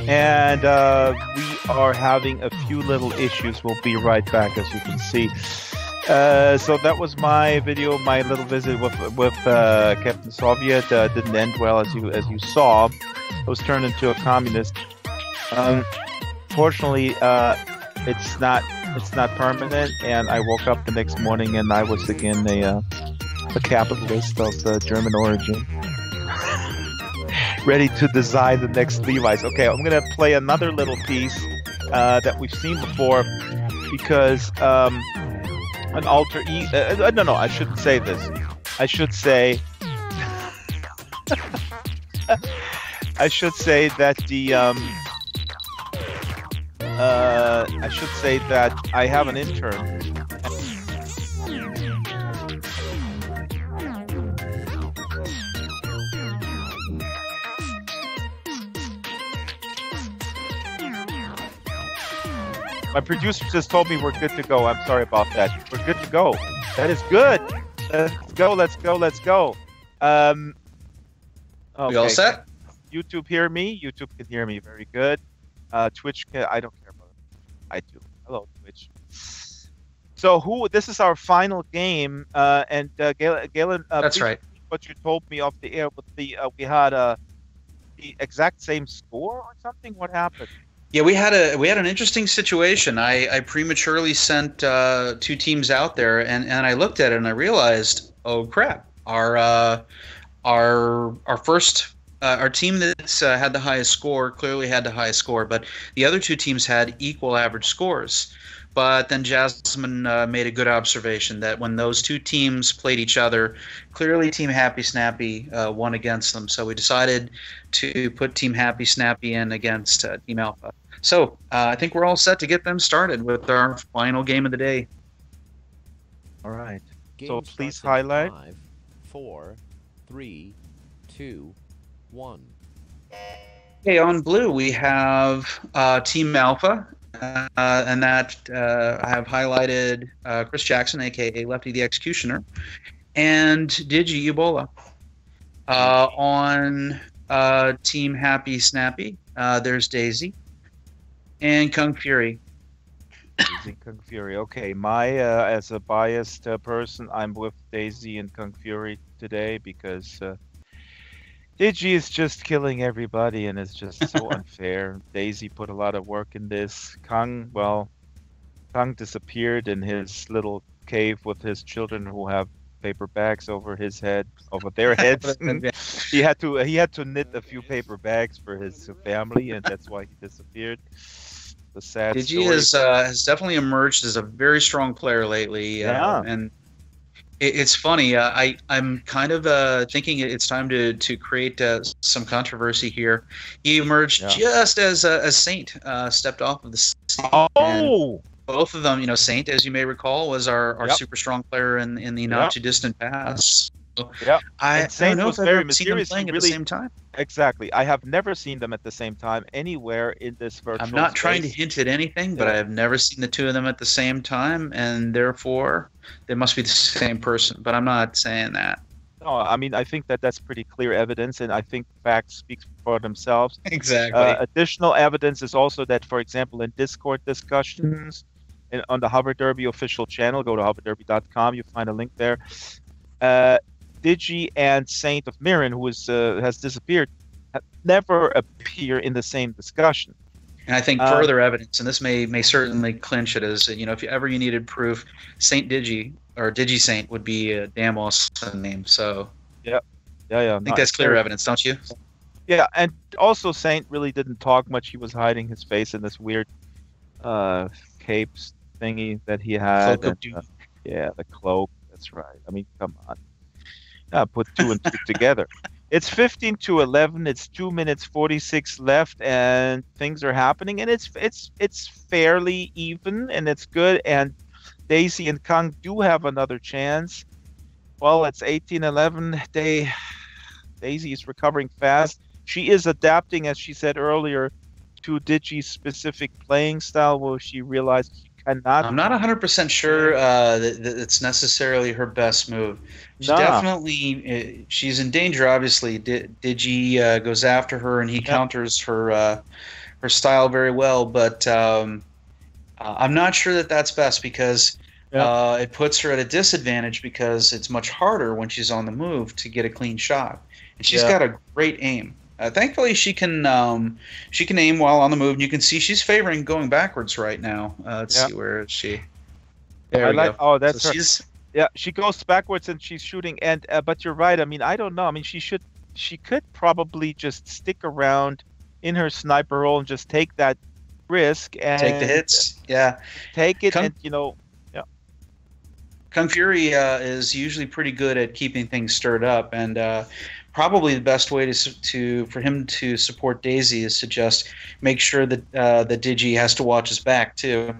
And we are having a few little issues. We'll be right back, as you can see. So that was my video, my little visit with Captain Soviet. Didn't end well, as you saw. I was turned into a communist. Fortunately, it's not permanent. And I woke up the next morning and I was again a capitalist of German origin. Ready to design the next Levi's. Okay, I'm going to play another little piece that we've seen before because an alter ego... no, I shouldn't say this. I should say... I should say that the... I should say that I have an intern. My producer just told me we're good to go. I'm sorry about that. We're good to go. That is good. Let's go. Okay. We all set? YouTube hear me? YouTube can hear me. Very good. Twitch can... I don't care about it. I do. Hello, Twitch. So this is our final game. And Galen... That's right. What you told me off the air with the... we had the exact same score or something? What happened? Yeah, we had an interesting situation. I prematurely sent 2 teams out there, and I looked at it and I realized, oh crap, our team that's had the highest score clearly had the highest score, but the other 2 teams had equal average scores. But then Jasmine made a good observation that when those 2 teams played each other, clearly Team Happy Snappy won against them. So we decided to put Team Happy Snappy in against Team Alpha. So I think we're all set to get them started with our final game of the day. All right. Game so please highlight. 5, 4, 3, 2, 1. Okay, on blue we have Team Alpha. And that I have highlighted Chris Jackson, a.k.a. Lefty the Executioner, and Digi Ebola. On Team Happy Snappy, there's Daisy and Kung Fury. Daisy Kung Fury. Okay, as a biased person, I'm with Daisy and Kung Fury today because... Digi is just killing everybody, and it's just so unfair. Daisy put a lot of work in this. Kung disappeared in his little cave with his children who have paper bags over their heads. he had to knit a few paper bags for his family, and that's why he disappeared. The sad Digi story. has definitely emerged as a very strong player lately. Yeah. And it's funny. I'm kind of thinking it's time to create some controversy here. He emerged just as Saint stepped off of the scene. Oh. And both of them, Saint, as you may recall, was our super strong player in the not too distant past. So I don't know if I've ever seen them playing at the same time. Exactly. I have never seen them at the same time anywhere in this virtual I'm not space. trying to hint at anything, but I have never seen the 2 of them at the same time, and therefore they must be the same person. But I'm not saying that. No, I mean, I think that's pretty clear evidence, and I think facts speak for themselves. Exactly. Additional evidence is also that, for example, in Discord discussions on the HoverDerby official channel, go to hoverderby.com, you find a link there. Digi and Saint of Mirren, who has disappeared, never appear in the same discussion. And I think further evidence, and this may certainly clinch it, is if you needed proof, Saint Digi or Digi Saint would be a damn awesome name. So yeah. I think that's clear evidence, don't you? Yeah, and also Saint really didn't talk much. He was hiding his face in this weird cape thingy that he had. Cloak of Doom. The cloak. That's right. I mean, come on. Put 2 and 2 together. It's 15-11. It's 2 minutes 46 left, and things are happening, and it's fairly even, and it's good. And Daisy and Kung do have another chance. Well, it's 18-11. Daisy is recovering fast. She is adapting, as she said earlier, to Digi's specific playing style, where she realized she cannot. I'm not 100% sure that it's necessarily her best move. She's in danger, obviously. Digi goes after her, and he counters her her style very well, but I'm not sure that that's best because it puts her at a disadvantage because it's much harder when she's on the move to get a clean shot. And she's got a great aim. Thankfully, she can aim while on the move. And you can see she's favoring going backwards right now. Let's see, where is she? There we go. Oh, that's so her. She's, yeah, she goes backwards and she's shooting. And but you're right. I mean, I don't know. I mean, she could probably just stick around in her sniper role and just take that risk and take the hits. Yeah, take it. And Kung Fury is usually pretty good at keeping things stirred up, and probably the best way for him to support Daisy is to just make sure that that Digi has to watch his back too.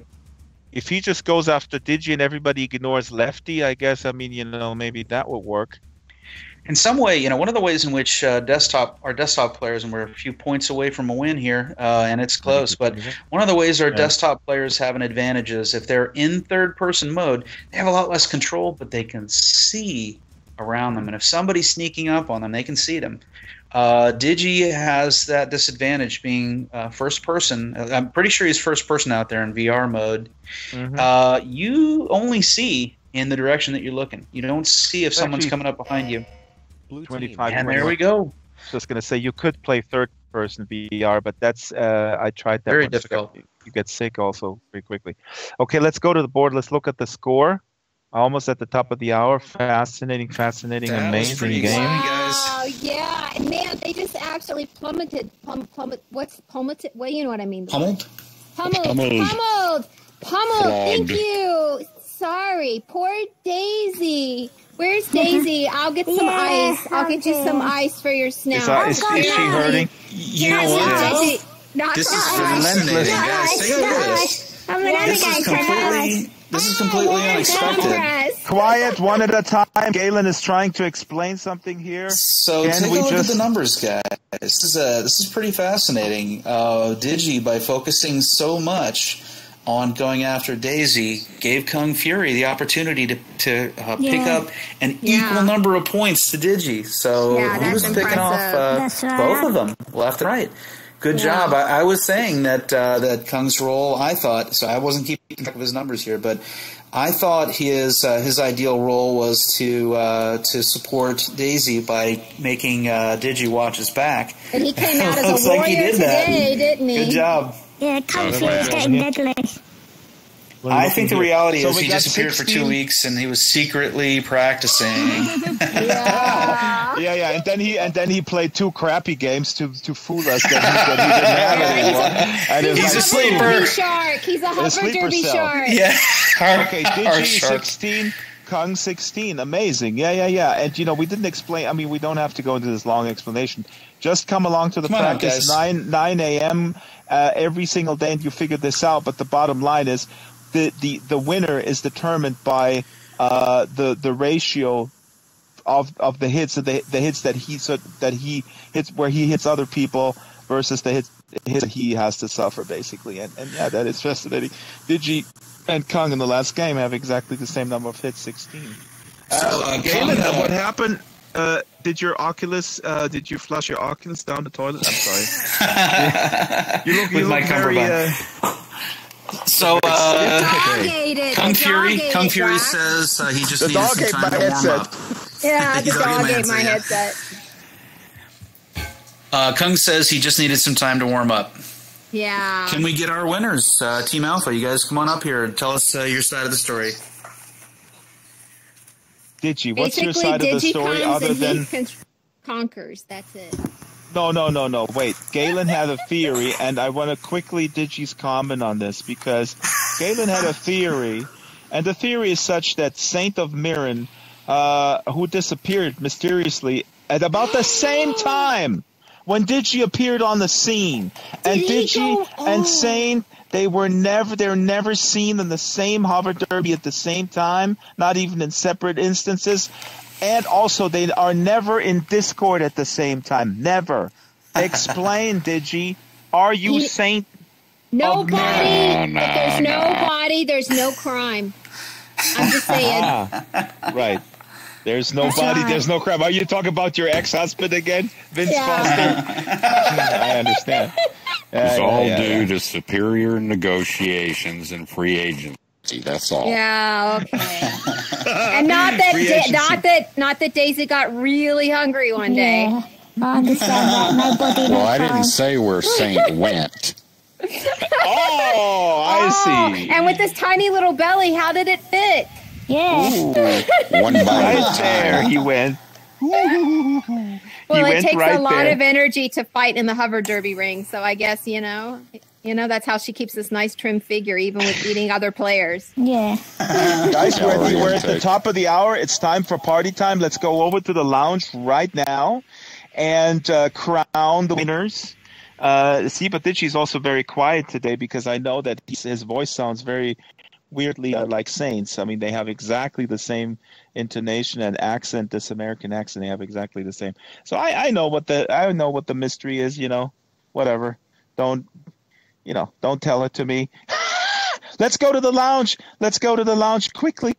If he just goes after Digi and everybody ignores Lefty, I guess, I mean, maybe that would work. In some way, one of the ways in which our desktop players, and we're a few points away from a win here, and it's close, but one of the ways our desktop players have an advantage is if they're in third-person mode, they have a lot less control, but they can see around them. And if somebody's sneaking up on them, they can see them. Digi has that disadvantage being first person. I'm pretty sure he's first person out there in VR mode. You only see in the direction that you're looking. You don't see if someone's coming up behind you. 25. And there we go. Just going to say you could play third person VR, but that's I tried that. Very once. difficult. You get sick also very quickly. Okay, let's go to the board. Let's look at the score. Almost at the top of the hour. Fascinating, amazing game. Wow, yeah. And man, they just actually plummeted. What's plummeted? Well, you know what I mean. Pummeled. Pummeled. Thank you. Sorry. Poor Daisy. Where's Daisy? I'll get some ice. I'll get you some ice for your snout. Is she hurting? You know what? This is fascinating, guys. This is completely unexpected. Quiet, one at a time. Galen is trying to explain something here. So take a look at the numbers, guys. This is pretty fascinating. Digi, by focusing so much on going after Daisy, gave Kung Fury the opportunity to pick up an equal number of points to Digi. So he was picking off both of them, left and right. Good job. I was saying that Kung's role, I thought, so I wasn't keeping track of his numbers here, but I thought his ideal role was to support Daisy by making Digi watch his back. And he came out as a warrior today, didn't he? Good job. Yeah, Kung Fury's getting deadly. I think the reality is he disappeared for 2 weeks and he was secretly practicing. Yeah, and then he played 2 crappy games to fool us that he didn't have anymore. He's a sleeper. He's a HoverDerby shark. Yeah. Okay, Digi 16, Kung 16. Amazing. Yeah. And we didn't explain. I mean, we don't have to go into this long explanation. Just come along to the practice 9 a.m. Every single day, and you figure this out. But the bottom line is, the winner is determined by the ratio of the hits, the hits that he hits where he hits other people versus the hits that he has to suffer, basically. And yeah, that is fascinating. Digi and Kung in the last game have exactly the same number of hits, 16. Galen, what happened? Did your Oculus? Did you flush your Oculus down the toilet? I'm sorry. you look very. So, Kung Fury says he just needed some time to warm up. Yeah, the dog ate my headset. Kung says he just needed some time to warm up. Yeah. Can we get our winners? Team Alpha, you guys come on up here and tell us your side of the story. Digi, what's your side of the story other than... conquers, that's it. No. Wait. Galen had a theory, and I want to quickly Digi's comment on this, because Galen had a theory, and the theory is such that Saint of Mirren, who disappeared mysteriously at about the same time when Digi appeared on the scene, and Digi and Saint, they were never seen in the same HoverDerby at the same time, not even in separate instances. And also, they are never in Discord at the same time. Never. Explain, Digi. Are you Saint? Nobody. No. If there's nobody, there's no crime. I'm just saying. Right. There's nobody, there's no crime. Are you talking about your ex-husband again, Vince Foster? I understand. It's all due to superior negotiations and free agency. That's all. Yeah, okay. And not that Daisy got really hungry one day. Yeah, I understand that. Nobody. Well, I didn't say where Saint went. I see. And with this tiny little belly, how did it fit? Yeah. One bite right there, he went. Well, it takes a lot of energy to fight in the HoverDerby ring, so I guess that's how she keeps this nice trim figure, even with beating other players. Yeah. Guys, we're at the top of the hour. It's time for party time. Let's go over to the lounge right now and crown the winners. See, but Ditchy's also very quiet today because I know that his voice sounds very weirdly like Saints. I mean, they have exactly the same intonation and accent. This American accent, they have exactly the same. So I know what the mystery is. Whatever. Don't tell it to me. Let's go to the lounge. Let's go to the lounge quickly.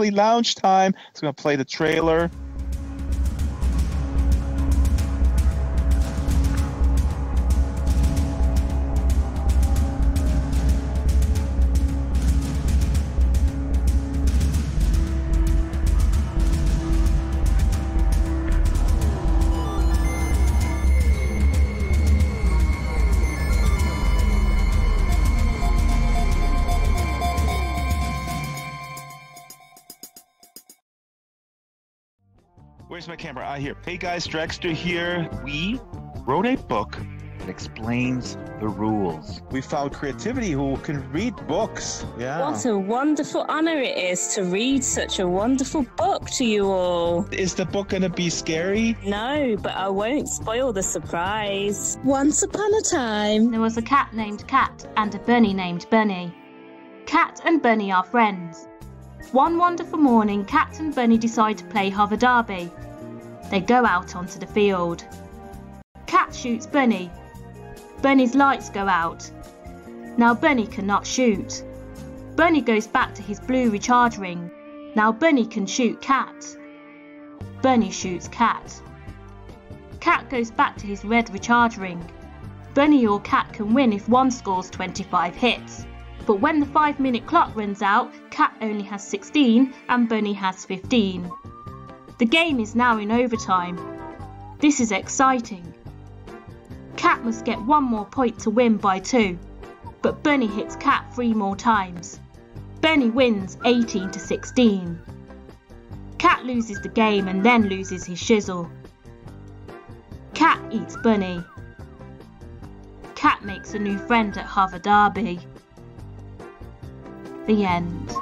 Lounge time. It's gonna play the trailer. Where's my camera? Here. Hey guys, Drexter here. We wrote a book that explains the rules. We found creativity who can read books. Yeah. What a wonderful honor it is to read such a wonderful book to you all. Is the book gonna be scary? No, but I won't spoil the surprise. Once upon a time, there was a cat named Cat and a bunny named Bunny. Cat and Bunny are friends. One wonderful morning, Cat and Bunny decide to play HoverDerby. They go out onto the field. Cat shoots Bunny. Bunny's lights go out. Now Bunny cannot shoot. Bunny goes back to his blue recharge ring. Now Bunny can shoot Cat. Bunny shoots Cat. Cat goes back to his red recharge ring. Bunny or Cat can win if one scores 25 hits. But when the 5-minute clock runs out, Cat only has 16 and Bunny has 15. The game is now in overtime. This is exciting. Cat must get one more point to win by 2, but Bunny hits Cat 3 more times. Bunny wins 18-16. Cat loses the game and then loses his shizzle. Cat eats Bunny. Cat makes a new friend at HoverDerby. The end.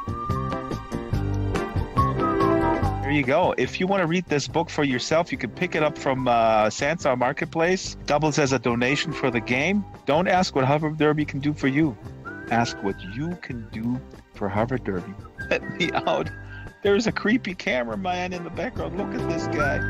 There you go. If you want to read this book for yourself, you can pick it up from Sansar Marketplace. Doubles as a donation for the game. Don't ask what HoverDerby can do for you. Ask what you can do for HoverDerby. Let me out. There's a creepy cameraman in the background. Look at this guy.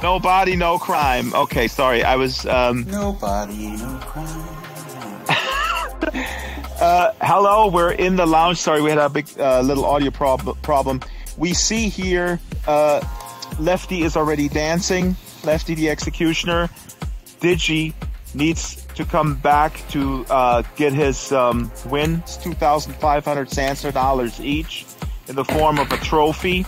No body, no crime. Okay, sorry. I was Nobody, no crime. Hello, we're in the lounge. Sorry, we had a big little audio problem. We see here Lefty is already dancing. Lefty the Executioner. Digi needs to come back to get his win. It's $2,500 Sansar each in the form of a trophy.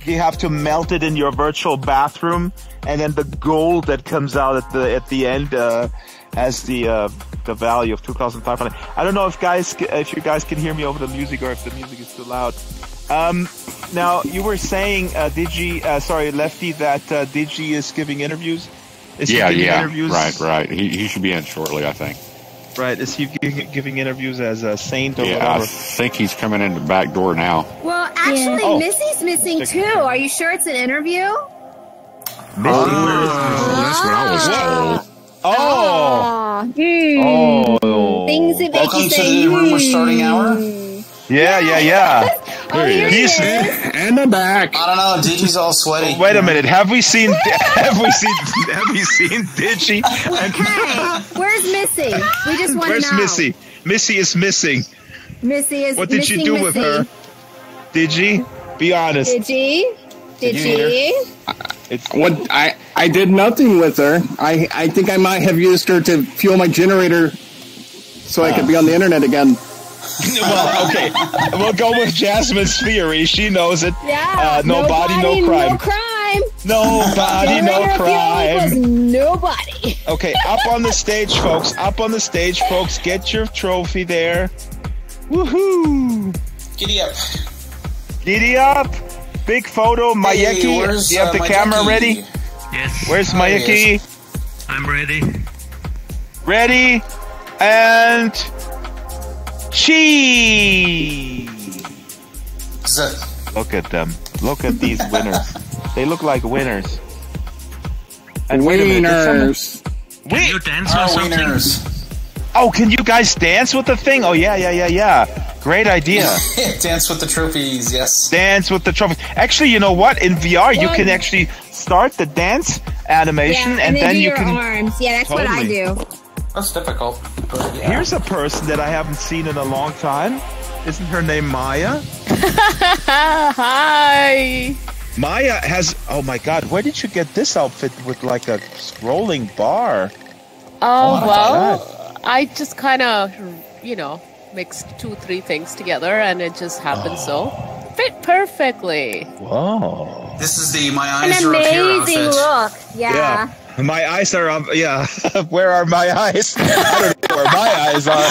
You have to melt it in your virtual bathroom, and then the gold that comes out at the end has the value of 2,500. I don't know if you guys can hear me over the music or if the music is too loud. Now you were saying Lefty, that Digi is giving interviews. Is he giving interviews? Right. He should be in shortly, I think. Right. Is he giving interviews as a saint or whatever? I think he's coming in the back door now. Well, actually, Missy's missing too. Are you sure it's an interview? Missy, that's what I was told. Things that make Welcome you to say, the rumor starting hour. Yeah. He's and I'm back. I don't know. Digi's all sweaty. Wait a minute. Have we seen Digi? Hey, where's Missy? We just want to know. Where's Missy? Missy is missing. Missy is. What did you do with her? Digi? Be honest. Digi? What I did nothing with her. I think I might have used her to fuel my generator so I could be on the internet again. Well, okay. We'll go with Jasmine's theory. She knows it. Yeah. No body, no crime. No crime. Nobody. Okay, up on the stage, folks. Get your trophy there. Woohoo! Giddy up. Big photo. Mayeki, do you have the camera ready? Yes. Where's Mayeki? I'm ready. Ready, and cheese. Look at them. Look at these winners. They look like winners. And winners. Can you dance or something? Winners. Oh, can you guys dance with the thing? Oh, yeah. Great idea. Dance with the trophies, yes. Dance with the trophies. Actually, you know what? In VR, you can actually start the dance animation, and then you can... arms. Yeah, that's what I do. That's difficult. But yeah. Here's a person that I haven't seen in a long time. Isn't her name Maya? Hi. Maya has... Oh, my God. Where did you get this outfit with, like, a scrolling bar? Oh, well, I just kind of, mixed 2-3 things together, and it just happened so. Fit perfectly. Whoa. This is the My Eyes Are Up Here outfit. An amazing look. Yeah. My eyes are up. Yeah. Where are my eyes? I don't know where my eyes are.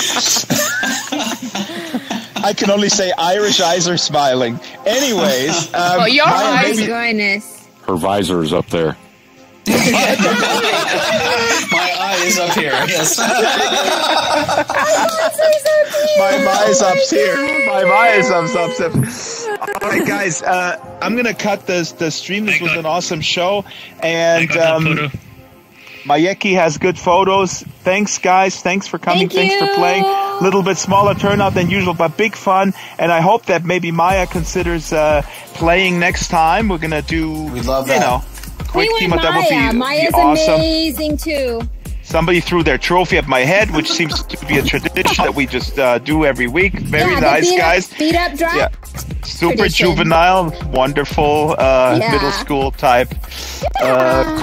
I can only say Irish eyes are smiling. Anyways. Your eyes. Goodness. Her visor is up there. My eye is up here, yes. My eyes up here. My eyes up here. All right, guys. I'm gonna cut the stream. This was an awesome show, and Mayeki has good photos. Thanks, guys. Thanks for coming. Thanks for playing. A little bit smaller turnout than usual, but big fun. And I hope that maybe Maya considers playing next time. We're gonna do. We'd love that. Quick team up. That would be Maya's awesome. Amazing too. Somebody threw their trophy at my head, which seems to be a tradition that we just do every week. Very nice, guys. Beat up drop. Yeah. Super tradition. Juvenile, wonderful middle school type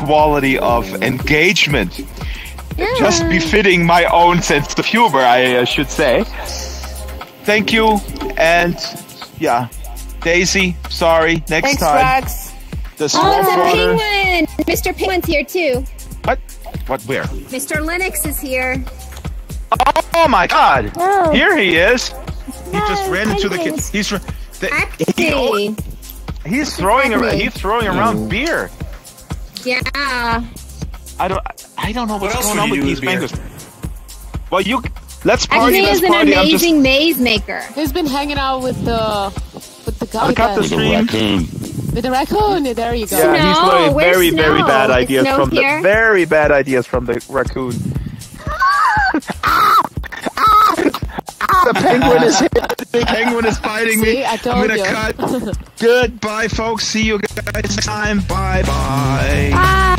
quality of engagement. Yeah. Just befitting my own sense of humor, I should say. Thank you, and Daisy, sorry. Next time. Rex. The Penguin! Mr. Penguin's here too. What? Where? Mr. Linux is here. Oh my God! Oh. Here he is. He just ran into the kid. He's throwing around beer. Yeah. I don't know what's going on with these penguins. Well, let's party. He is an amazing maze maker. He's been hanging out with the guy. With the raccoon. With the raccoon, there you go. Yeah, he's learning very bad ideas from the raccoon. The penguin is here. The penguin is biting me. I'm gonna cut. Goodbye, folks. See you guys next time. Bye. Bye.